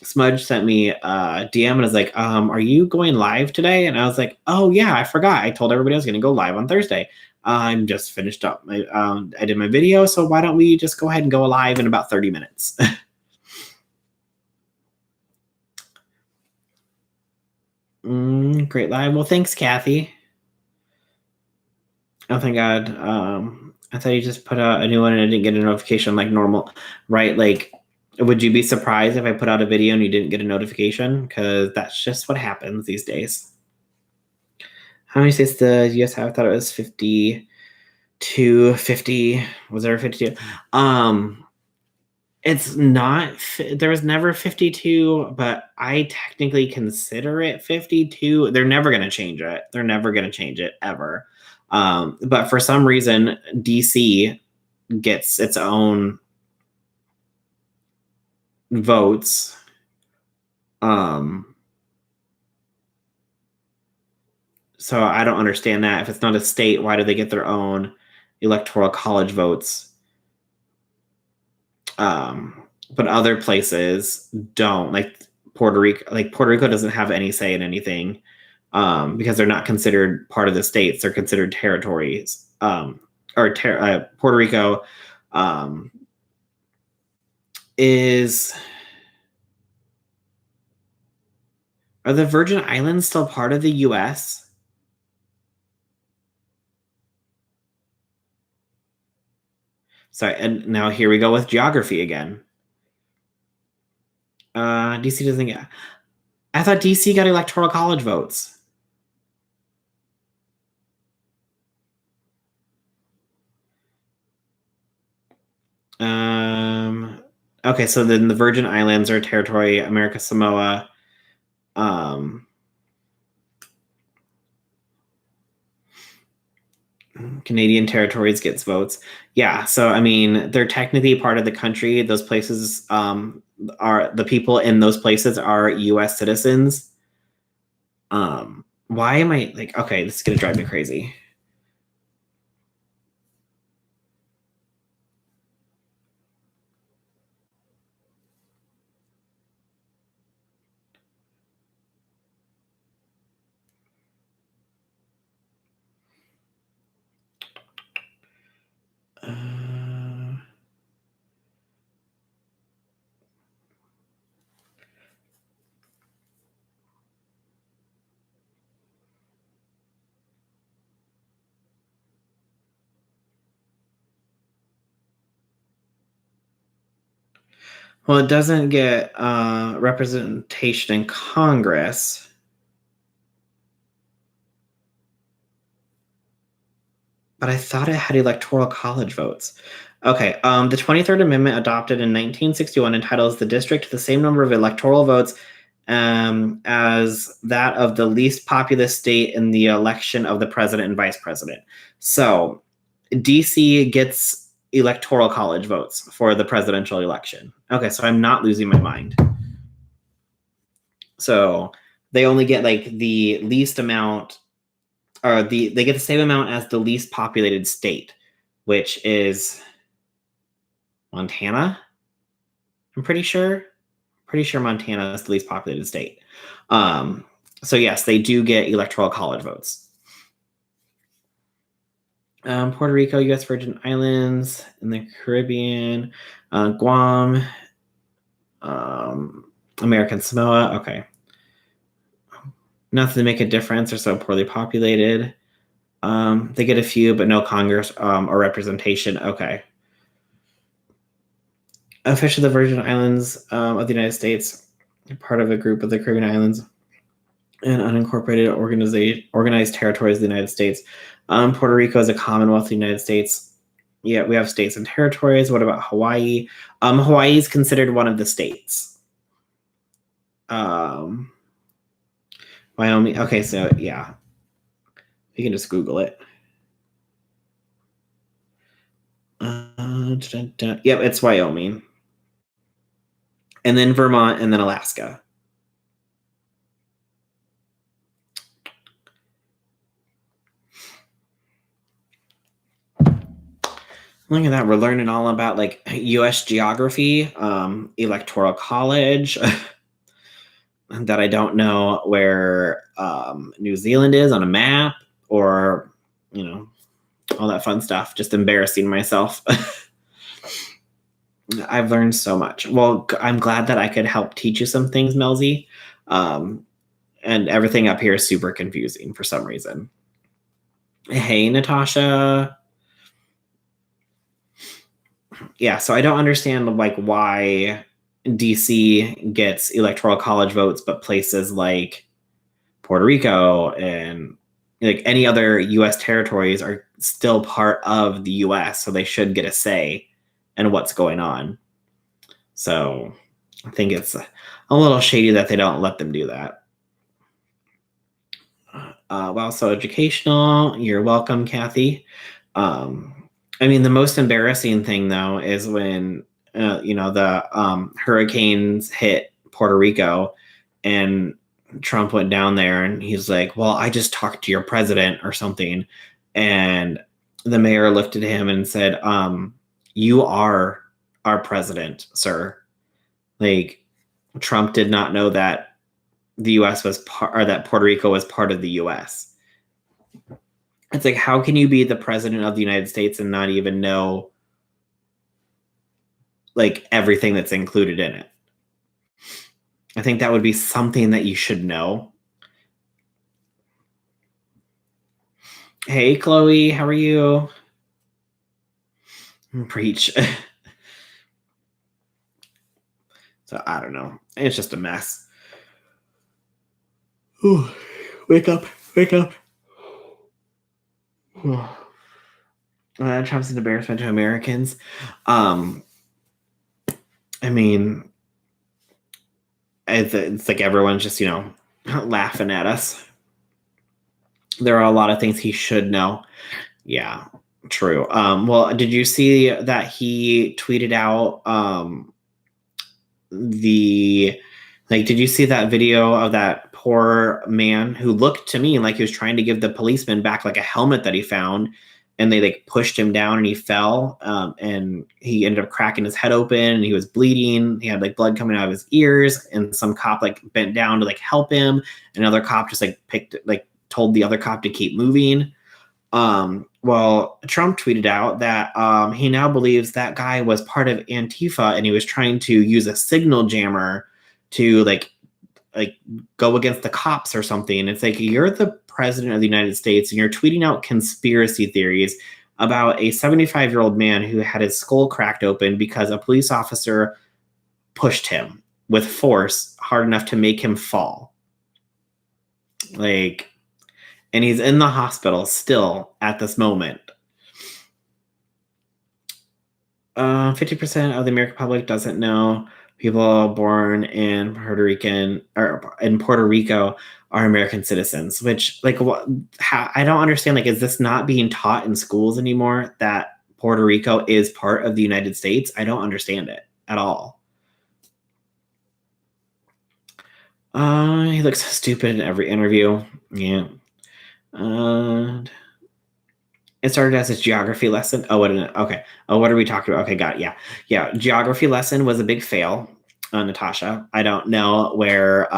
Smudge sent me a DM and was like, are you going live today? And I was like, oh yeah, I forgot. I told everybody I was going to go live on Thursday. I'm just finished up. I did my video, so why don't we just go ahead and go live in about 30 minutes? Great live. Well, thanks, Kathy. Oh, thank God. I thought you just put out a new one and I didn't get a notification like normal, right? Like, would you be surprised if I put out a video and you didn't get a notification? Because that's just what happens these days. How many states does US have? I thought it was 52, 50. Was there 52? It's not, there was never 52, but I technically consider it 52. They're never going to change it. They're never going to change it ever. But for some reason, DC gets its own votes. So I don't understand that. If it's not a state, why do they get their own electoral college votes? But other places don't. Like Puerto Rico doesn't have any say in anything. because they're not considered part of the states; they're considered territories. Puerto Rico is. Are the Virgin Islands still part of the U.S.? Sorry, and now here we go with geography again. DC doesn't get. I thought DC got electoral college votes. Okay, so then the Virgin Islands are territory, America Samoa. Canadian territories gets votes. Yeah, so I mean, they're technically part of the country. Those places are the people in those places are U.S. citizens. Why am I like, okay, this is gonna drive me crazy. Well, it doesn't get representation in Congress. But I thought it had electoral college votes. Okay, the 23rd Amendment adopted in 1961 entitles the district the same number of electoral votes as that of the least populous state in the election of the president and vice president. So DC gets electoral college votes for the presidential election. Okay, so I'm not losing my mind. So they only get like the least amount, or they get the same amount as the least populated state, which is Montana. I'm pretty sure Montana is the least populated state. So yes, they do get electoral college votes. Puerto Rico, U.S. Virgin Islands, in the Caribbean, Guam, American Samoa. Okay. Nothing to make a difference. They're so poorly populated. They get a few, but no Congress or representation. Okay. Officially, the Virgin Islands of the United States, part of a group of the Caribbean Islands and unincorporated organized territories of the United States. Puerto Rico is a Commonwealth of the United States. Yeah, we have states and territories. What about Hawaii? Hawaii is considered one of the states. Wyoming. Okay, so yeah, you can just Google it. Yep, it's Wyoming. And then Vermont, and then Alaska. Look at that. We're learning all about like US geography, electoral college, that I don't know where New Zealand is on a map, or, you know, all that fun stuff. Just embarrassing myself. I've learned so much. Well, I'm glad that I could help teach you some things, Melzy. And everything up here is super confusing for some reason. Hey, Natasha. Yeah, so I don't understand like why DC gets electoral college votes, but places like Puerto Rico and like any other US territories are still part of the US, so they should get a say in what's going on. So I think it's a little shady that they don't let them do that. Well, so educational, you're welcome, Kathy. I mean, the most embarrassing thing though is when the hurricanes hit Puerto Rico, and Trump went down there and he's like, "Well, I just talked to your president or something," and the mayor looked at him and said, "You are our president, sir." Like, Trump did not know that the U.S. was or that Puerto Rico was part of the U.S. It's like, how can you be the president of the United States and not even know like everything that's included in it? I think that would be something that you should know. Hey, Chloe, how are you? Preach. So I don't know. It's just a mess. Ooh, wake up. Trump's an embarrassment to Americans. I mean, it's like everyone's just, laughing at us. There are a lot of things he should know. Yeah, true. Well, did you see that he tweeted out did you see that video of that poor man who looked to me like he was trying to give the policeman back like a helmet that he found, and they like pushed him down and he fell, and he ended up cracking his head open and he was bleeding. He had like blood coming out of his ears, and some cop like bent down to like help him. Another cop just told the other cop to keep moving. Well, Trump tweeted out that he now believes that guy was part of Antifa and he was trying to use a signal jammer to like go against the cops or something. It's like, you're the president of the United States and you're tweeting out conspiracy theories about a 75-year-old man who had his skull cracked open because a police officer pushed him with force hard enough to make him fall. Like, and he's in the hospital still at this moment. 50% of the American public doesn't know people born in Puerto Rico are American citizens, which I don't understand. Like, is this not being taught in schools anymore that Puerto Rico is part of the United States? I don't understand it at all. He looks so stupid in every interview. Yeah. It started as a geography lesson. Oh, what? Okay. Oh, what are we talking about? Okay, got it. Yeah. Geography lesson was a big fail, Natasha. I don't know where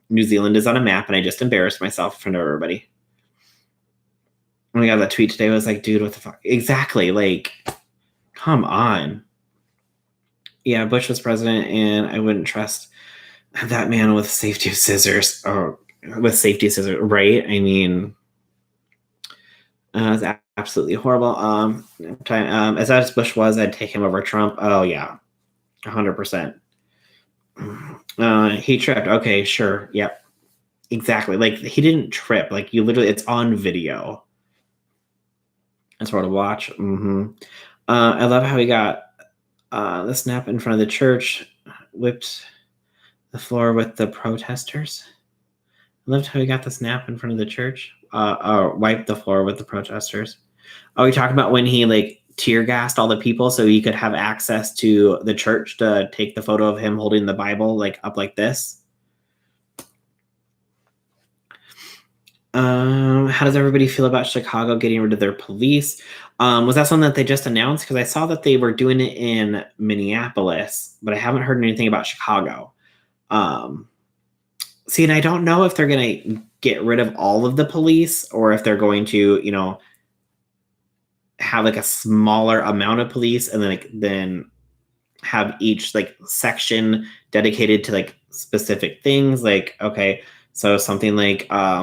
New Zealand is on a map, and I just embarrassed myself in front of everybody. When I got that tweet today, I was like, dude, what the fuck? Exactly. Like, come on. Yeah, Bush was president, and I wouldn't trust that man with safety scissors. Oh, with safety scissors, right? I mean, it's absolutely horrible. As Bush was, I'd take him over Trump. Oh yeah, 100%. He tripped. Okay, sure. Yep, exactly. Like, he didn't trip. Like, you literally, it's on video. That's what to watch. I love how he got the snap in front of the church, whipped the floor with the protesters. I loved how he got the snap in front of the church. Wiped the floor with the protesters. Oh, we talked about when he like tear gassed all the people so he could have access to the church to take the photo of him holding the Bible like up like this. How does everybody feel about Chicago getting rid of their police? Was that something that they just announced? Because I saw that they were doing it in Minneapolis, but I haven't heard anything about Chicago. See, and I don't know if they're going to get rid of all of the police or if they're going to, have like a smaller amount of police and then have each like section dedicated to like specific things. Like, okay, so something like, I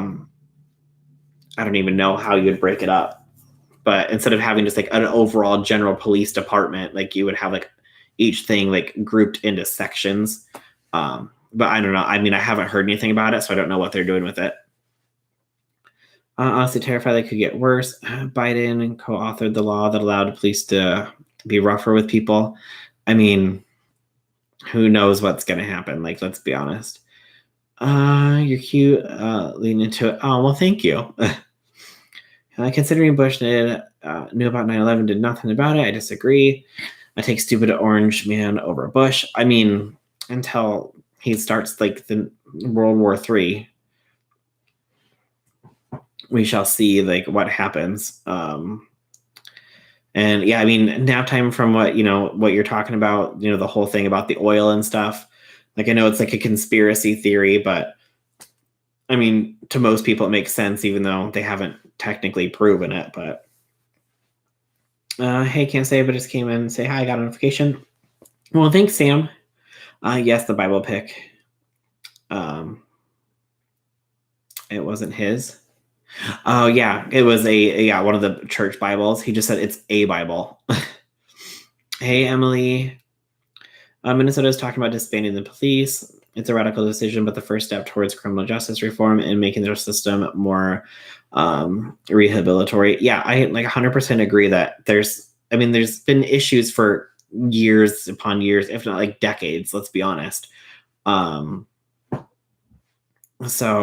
don't even know how you would break it up, but instead of having just like an overall general police department, like you would have like each thing like grouped into sections. But I don't know. I mean, I haven't heard anything about it, so I don't know what they're doing with it. Honestly terrified that could get worse. Biden co-authored the law that allowed police to be rougher with people. I mean, who knows what's going to happen? Like, let's be honest. You're cute. Lean into it. Oh, well, thank you. Considering Bush knew about 9/11, did nothing about it. I disagree. I take stupid orange man over Bush. I mean, until he starts like the World War III, we shall see like what happens. And yeah, I mean, nap time from what you're talking about, the whole thing about the oil and stuff. Like, I know it's like a conspiracy theory, but I mean, to most people, it makes sense, even though they haven't technically proven it. But hey, can't say, but just came in and say hi. Got a notification. Well, thanks, Sam. Yes, the Bible pick. It wasn't his. Oh yeah, it was one of the church Bibles. He just said it's a Bible. Hey, Emily. Minnesota is talking about disbanding the police. It's a radical decision, but the first step towards criminal justice reform and making their system more rehabilitatory. Yeah, I like 100% agree that there's been issues for years upon years, if not like decades, let's be honest. So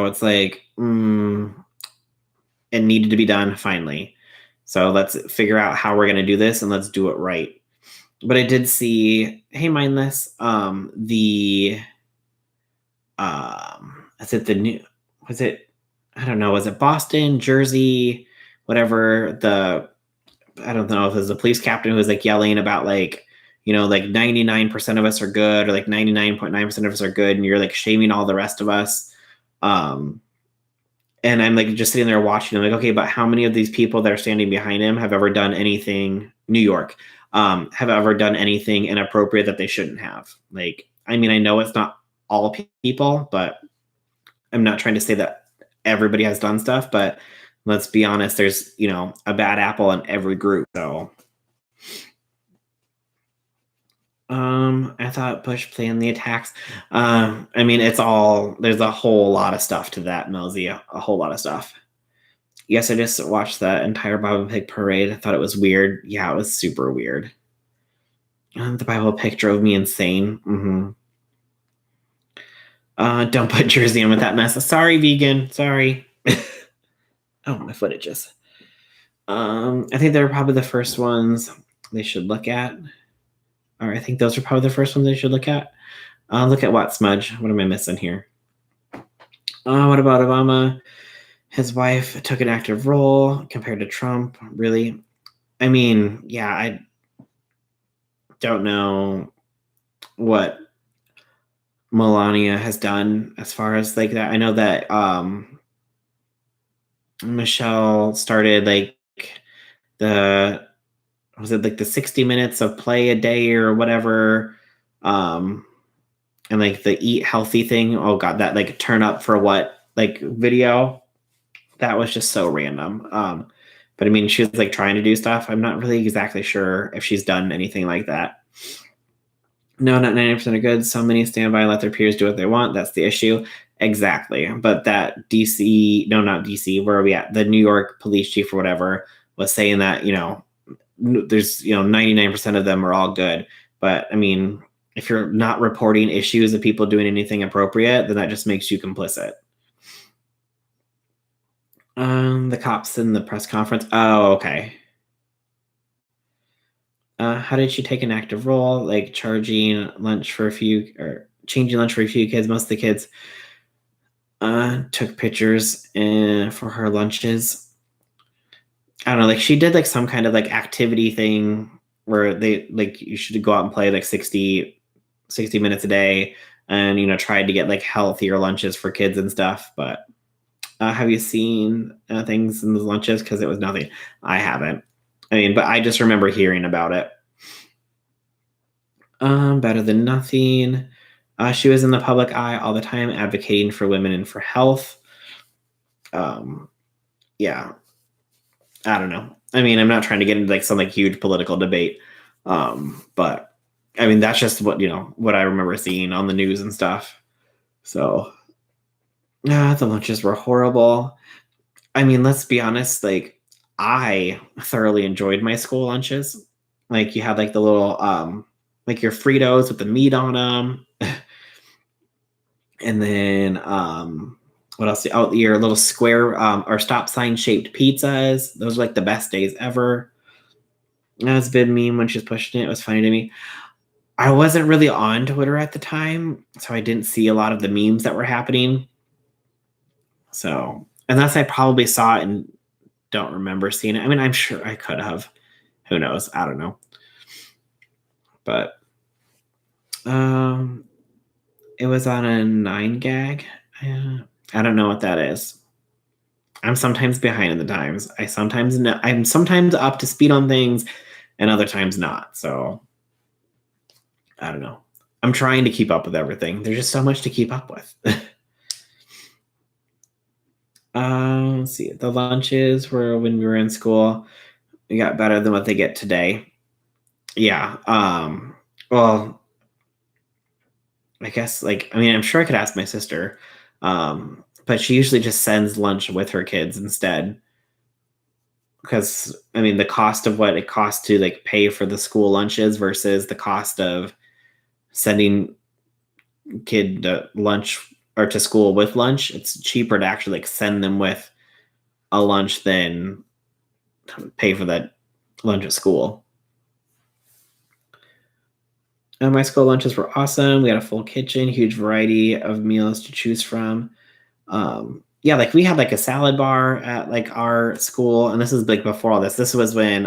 it's like, it needed to be done finally. So let's figure out how we're going to do this and let's do it right. But I did see, hey, Mindless, I don't know, was it Boston, Jersey, whatever, I don't know if it was the police captain who was like yelling about like, like 99% of us are good, or like 99.9% of us are good, and you're like shaming all the rest of us. And I'm like just sitting there watching. I'm like, okay, but how many of these people that are standing behind him have ever done anything, New York, have ever done anything inappropriate that they shouldn't have? Like, I mean, I know it's not all people, but I'm not trying to say that everybody has done stuff, but let's be honest, there's, a bad apple in every group. So I thought Bush planned the attacks. I mean, there's a whole lot of stuff to that, Millsy, a whole lot of stuff. Yes, I just watched the entire Bible Pig parade. I thought it was weird. Yeah, it was super weird. The Bible Pig drove me insane. Don't put Jersey in with that mess. Sorry, vegan. Sorry. Oh, my foot itches. I think they're probably the first ones they should look at. Or I think those are probably the first ones they should look at. Look at what, Smudge? What am I missing here? What about Obama? His wife took an active role compared to Trump. Really? I mean, yeah, I don't know what Melania has done as far as like that. I know that Michelle started like the 60 minutes of play a day or whatever, and like the eat healthy thing. Oh god, that like turn up for what like video, that was just so random. But I mean, she was like trying to do stuff. I'm not really exactly sure if she's done anything like that. No, not 90% are good. So many stand by and let their peers do what they want. That's the issue. Exactly. But that not DC, where are we at? The New York police chief or whatever was saying that, there's, 99% of them are all good. But I mean, if you're not reporting issues of people doing anything appropriate, then that just makes you complicit. The cops in the press conference. Oh, okay. How did she take an active role, like changing lunch for a few kids? Most of the kids took pictures for her lunches. I don't know, like she did like some kind of like activity thing where they like you should go out and play like 60 minutes a day, and tried to get like healthier lunches for kids and stuff. But have you seen things in those lunches? Because it was nothing. I haven't. I mean, but I just remember hearing about it. Better than nothing. She was in the public eye all the time, advocating for women and for health. Yeah, I don't know. I mean, I'm not trying to get into like some like huge political debate, but I mean that's just what what I remember seeing on the news and stuff. So, the lunches were horrible. I mean, let's be honest. Like, I thoroughly enjoyed my school lunches. Like, you had like the little like your Fritos with the meat on them. And then what else? Oh, your little square or stop sign shaped pizzas. Those are like the best days ever. That was a big meme when she was pushing it. It was funny to me. I wasn't really on Twitter at the time, so I didn't see a lot of the memes that were happening. So, unless I probably saw it and don't remember seeing it. I mean, I'm sure I could have. Who knows? I don't know. But it was on a 9gag. I don't know what that is. I'm sometimes behind in the times. I'm sometimes up to speed on things and other times not. So I don't know. I'm trying to keep up with everything. There's just so much to keep up with. Let's see. The lunches were when we were in school. We got better than what they get today. Yeah. Well, I guess I'm sure I could ask my sister. But she usually just sends lunch with her kids instead. Because the cost of what it costs to pay for the school lunches versus the cost of sending kid to lunch or to school with lunch, it's cheaper to actually send them with a lunch than pay for that lunch at school. And my school lunches were awesome. We had a full kitchen, huge variety of meals to choose from. Yeah, we had a salad bar at our school, and this is before all this. This was when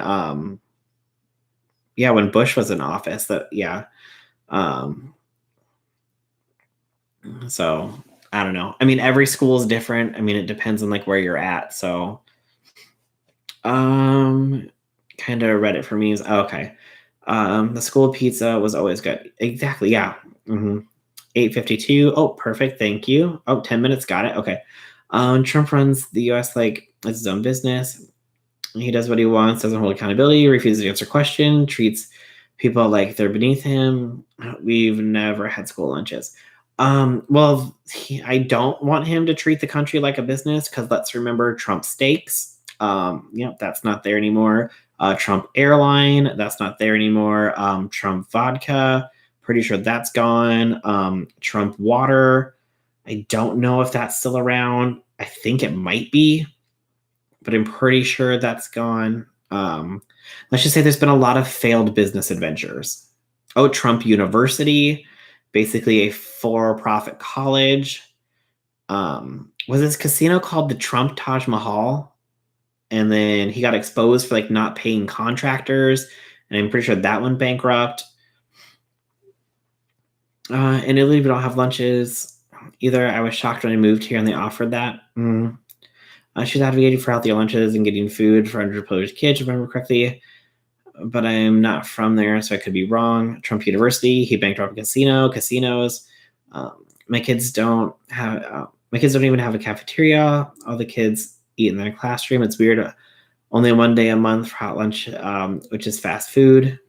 when Bush was in office. So I don't know. Every school is different. It depends on where you're at. So kind of read it for me is okay. The school pizza was always good. Exactly. Yeah. 8:52. Oh, perfect. Thank you. Oh, 10 minutes. Got it. Okay. Trump runs the US like it's his own business. He does what he wants, doesn't hold accountability, refuses to answer questions, treats people like they're beneath him. We've never had school lunches. Well, I don't want him to treat the country like a business because let's remember Trump steaks. That's not there anymore. Trump airline, that's not there anymore. Trump vodka, pretty sure that's gone. Trump water, I don't know if that's still around. I think it might be, but I'm pretty sure that's gone. Let's just say there's been a lot of failed business adventures. Oh, Trump University, basically a for-profit college. Was this casino called the Trump Taj Mahal? And then he got exposed for not paying contractors, and I'm pretty sure that went bankrupt. In Italy, we don't have lunches either. I was shocked when I moved here and they offered that. She's advocating for healthier lunches and getting food for underprivileged kids, if I remember correctly. But I'm not from there, so I could be wrong. Trump University, he bankrupted casinos. My kids don't even have a cafeteria. All the kids eat in their classroom. It's weird. Only one day a month for hot lunch, which is fast food.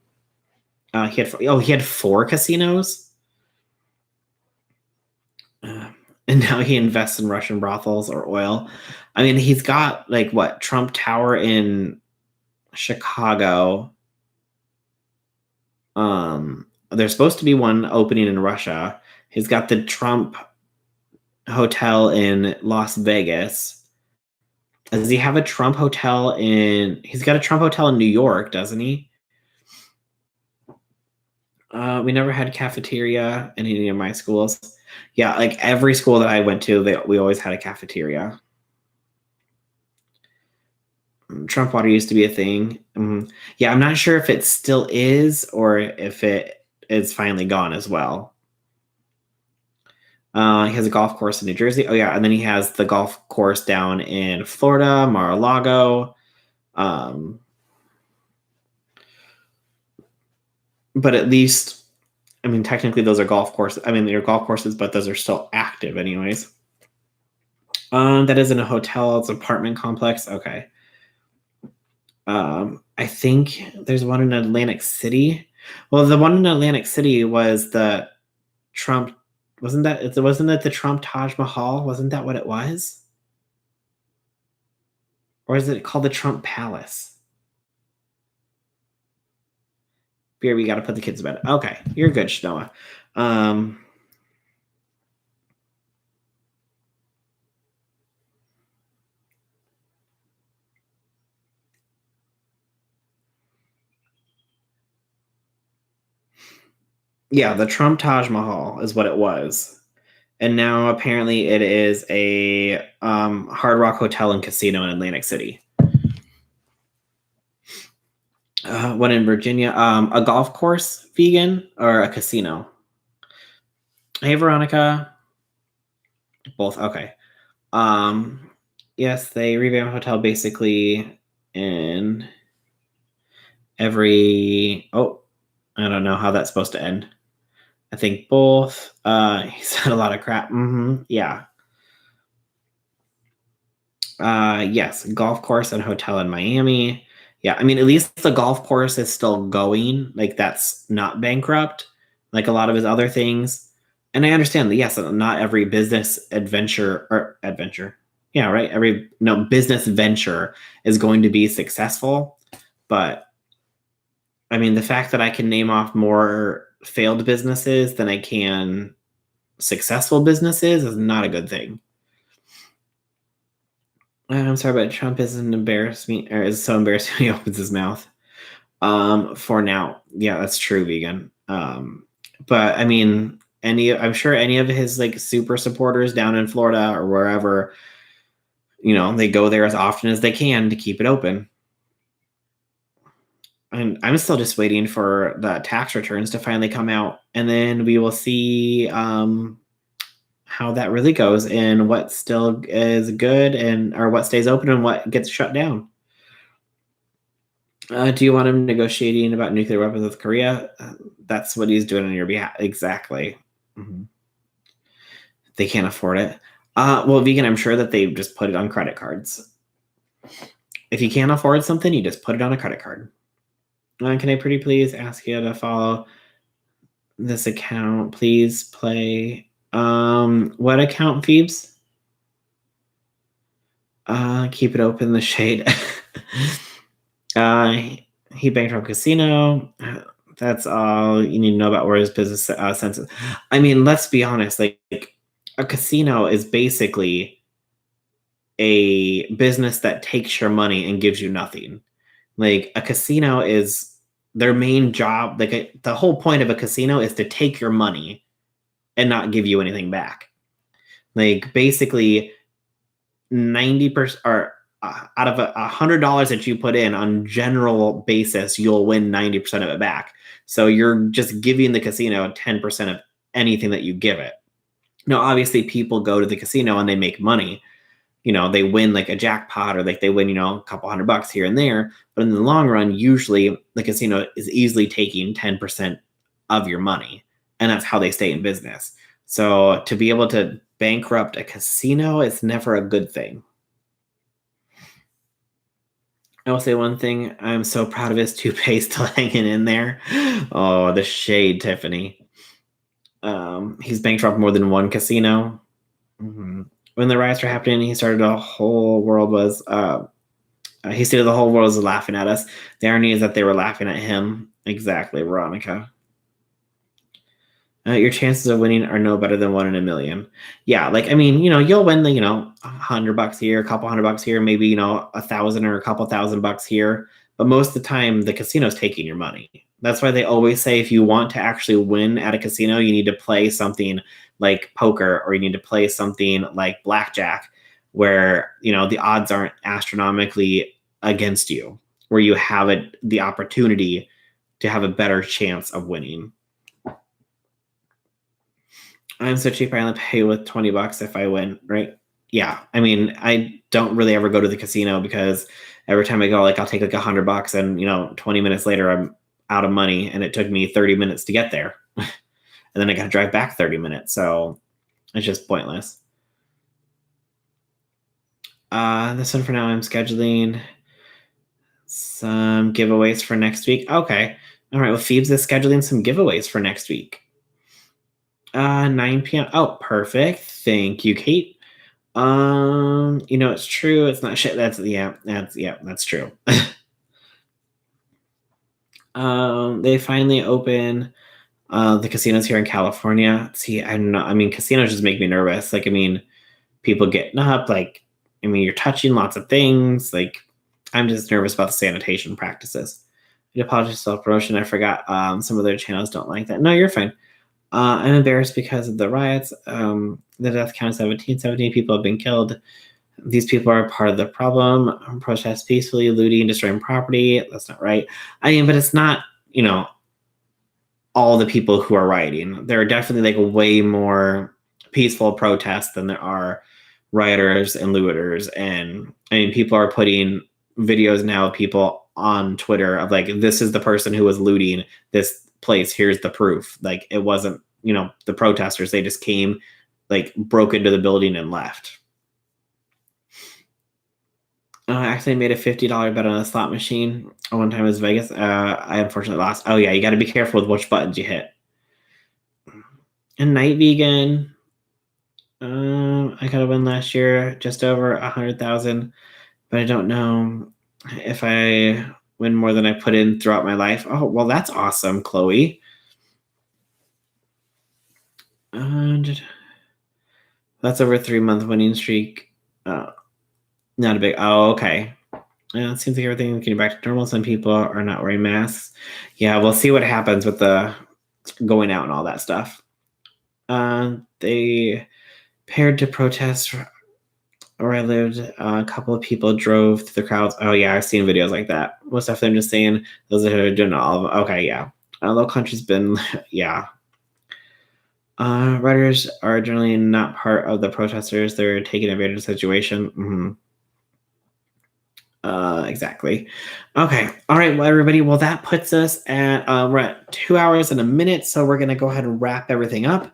He had 4 casinos. And now he invests in Russian brothels or oil. He's got Trump Tower in Chicago. There's supposed to be one opening in Russia. He's got the Trump Hotel in Las Vegas. Does he have a Trump hotel he's got a Trump hotel in New York, doesn't he? We never had cafeteria in any of my schools. Yeah, every school that I went to, we always had a cafeteria. Trump water used to be a thing. Yeah, I'm not sure if it still is or if it is finally gone as well. He has a golf course in New Jersey. Oh yeah, and then he has the golf course down in Florida, Mar-a-Lago. But at least, technically those are golf courses. They're golf courses, but those are still active anyways. That isn't a hotel, it's an apartment complex. Okay. I think there's one in Atlantic City. Well, the one in Atlantic City was the Trump. Wasn't that the Trump Taj Mahal? Wasn't that what it was? Or is it called the Trump Palace? Beer, we got to put the kids to bed. Okay, you're good, Shnoa. Yeah, the Trump Taj Mahal is what it was. And now apparently it is a Hard Rock Hotel and Casino in Atlantic City. One in Virginia. A golf course, vegan, or a casino? Hey, Veronica. Both. Okay. Yes, they revamp hotel basically in every. Oh, I don't know how that's supposed to end. I think both. He said a lot of crap. Yeah. Yes, golf course and hotel in Miami. Yeah, I mean, at least the golf course is still going. Like, that's not bankrupt, like a lot of his other things. And I understand that, yes, not every business adventure. Yeah, right. Every no business venture is going to be successful. But I mean, the fact that I can name off more failed businesses than I can successful businesses is not a good thing. I'm sorry, but Trump is an embarrass me, or is so embarrassing when he opens his mouth. For now, yeah, that's true, vegan. But I mean, I'm sure any of his like super supporters down in Florida or wherever, they go there as often as they can to keep it open. And I'm still just waiting for the tax returns to finally come out, and then we will see how that really goes and what still is good or what stays open and what gets shut down. Do you want him negotiating about nuclear weapons with Korea? That's what he's doing on your behalf. Exactly. Mhm. They can't afford it. Well, vegan, I'm sure that they just put it on credit cards. If you can't afford something, you just put it on a credit card. Can I pretty please ask you to follow this account? Please play. What account, Phoebes? Keep it open. The shade. He bankrupt casino. That's all you need to know about where his business sense is. I mean, let's be honest. Like a casino is basically a business that takes your money and gives you nothing. Like a casino is their main job. Like the whole point of a casino is to take your money and not give you anything back. Like basically 90% or out of $100 that you put in on general basis, you'll win 90% of it back. So you're just giving the casino 10% of anything that you give it. Now, obviously, people go to the casino and they make money. They win like a jackpot or like they win, a couple $100 here and there. But in the long run, usually the casino is easily taking 10% of your money. And that's how they stay in business. So to be able to bankrupt a casino is never a good thing. I will say one thing. I'm so proud of his toupee still hanging in there. Oh, the shade, Tiffany. He's bankrupt more than one casino. Mm-hmm. When the riots were happening, he stated the whole world was laughing at us. The irony is that they were laughing at him. Exactly, Veronica. Your chances of winning are no better than 1 in a million. Yeah, like I mean, you'll win the $100 here, a couple $100 here, maybe 1,000 or a couple $1,000 here. But most of the time, the casino's taking your money. That's why they always say if you want to actually win at a casino, you need to play something like poker or you need to play something like blackjack, where the odds aren't astronomically against you, where you have the opportunity to have a better chance of winning. I'm so cheap. I only pay with $20 if I win, right? Yeah. I mean, I don't really ever go to the casino because every time I go, like I'll take like $100 and 20 minutes later I'm out of money and it took me 30 minutes to get there. And then I got to drive back 30 minutes. So it's just pointless. This one for now, I'm scheduling some giveaways for next week. Okay. All right. Well, Phoebes is scheduling some giveaways for next week. 9 p.m. Oh, perfect. Thank you, Kate. It's true. It's not shit. That's true. They finally open the casinos here in California. See, casinos just make me nervous. Like, I mean, people getting up, like, I mean, you're touching lots of things. Like, I'm just nervous about the sanitation practices. I apologize for self-promotion. I forgot some of their channels don't like that. No, you're fine. I'm embarrassed because of the riots. The death count 17 people have been killed. These people are part of the problem. Protest peacefully, looting, destroying property. That's not right. I mean, but it's not, all the people who are rioting. There are definitely like way more peaceful protests than there are rioters and looters. And I mean, people are putting videos now of people on Twitter of like, this is the person who was looting this place. Here's the proof. Like, it wasn't, the protesters. They just came, like, broke into the building and left. I actually made a $50 bet on a slot machine one time. It was Vegas. I unfortunately lost. Oh yeah, you got to be careful with which buttons you hit. And Night Vegan, I got a win last year, just over 100,000, but I don't know if I win more than I put in throughout my life. Oh well, that's awesome, Chloe. That's over a 3-month winning streak. Not a big. Oh, okay. It seems like everything is getting back to normal. Some people are not wearing masks. Yeah, we'll see what happens with the going out and all that stuff. They paired to protest where I lived. A couple of people drove through the crowds. Oh yeah, I've seen videos like that. Most of them just saying those that are doing all of them. Okay, yeah. Low country's been yeah. Rioters are generally not part of the protesters. They're taking advantage of the situation. Mm-hmm. Exactly. Okay. All right. Well, everybody. Well, that puts us at we're at 2 hours and a minute. So we're gonna go ahead and wrap everything up.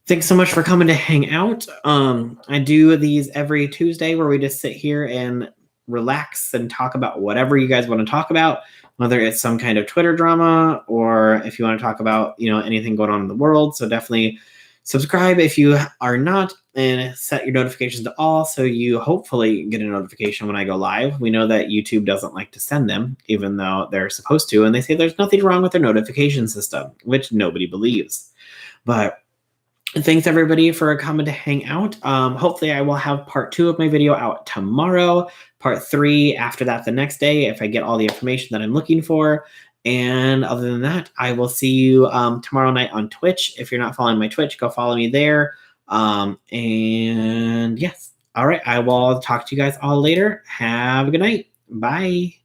Thanks so much for coming to hang out. I do these every Tuesday where we just sit here and relax and talk about whatever you guys want to talk about, whether it's some kind of Twitter drama or if you want to talk about, anything going on in the world. So definitely subscribe if you are not, and set your notifications to all so you hopefully get a notification when I go live. We know that YouTube doesn't like to send them, even though they're supposed to, and they say there's nothing wrong with their notification system, which nobody believes. But thanks everybody for coming to hang out. Hopefully I will have part 2 of my video out tomorrow, part 3 after that the next day if I get all the information that I'm looking for. And other than that, I will see you tomorrow night on Twitch. If you're not following my Twitch, go follow me there. And yes, all right, I will talk to you guys all later. Have a good night. Bye.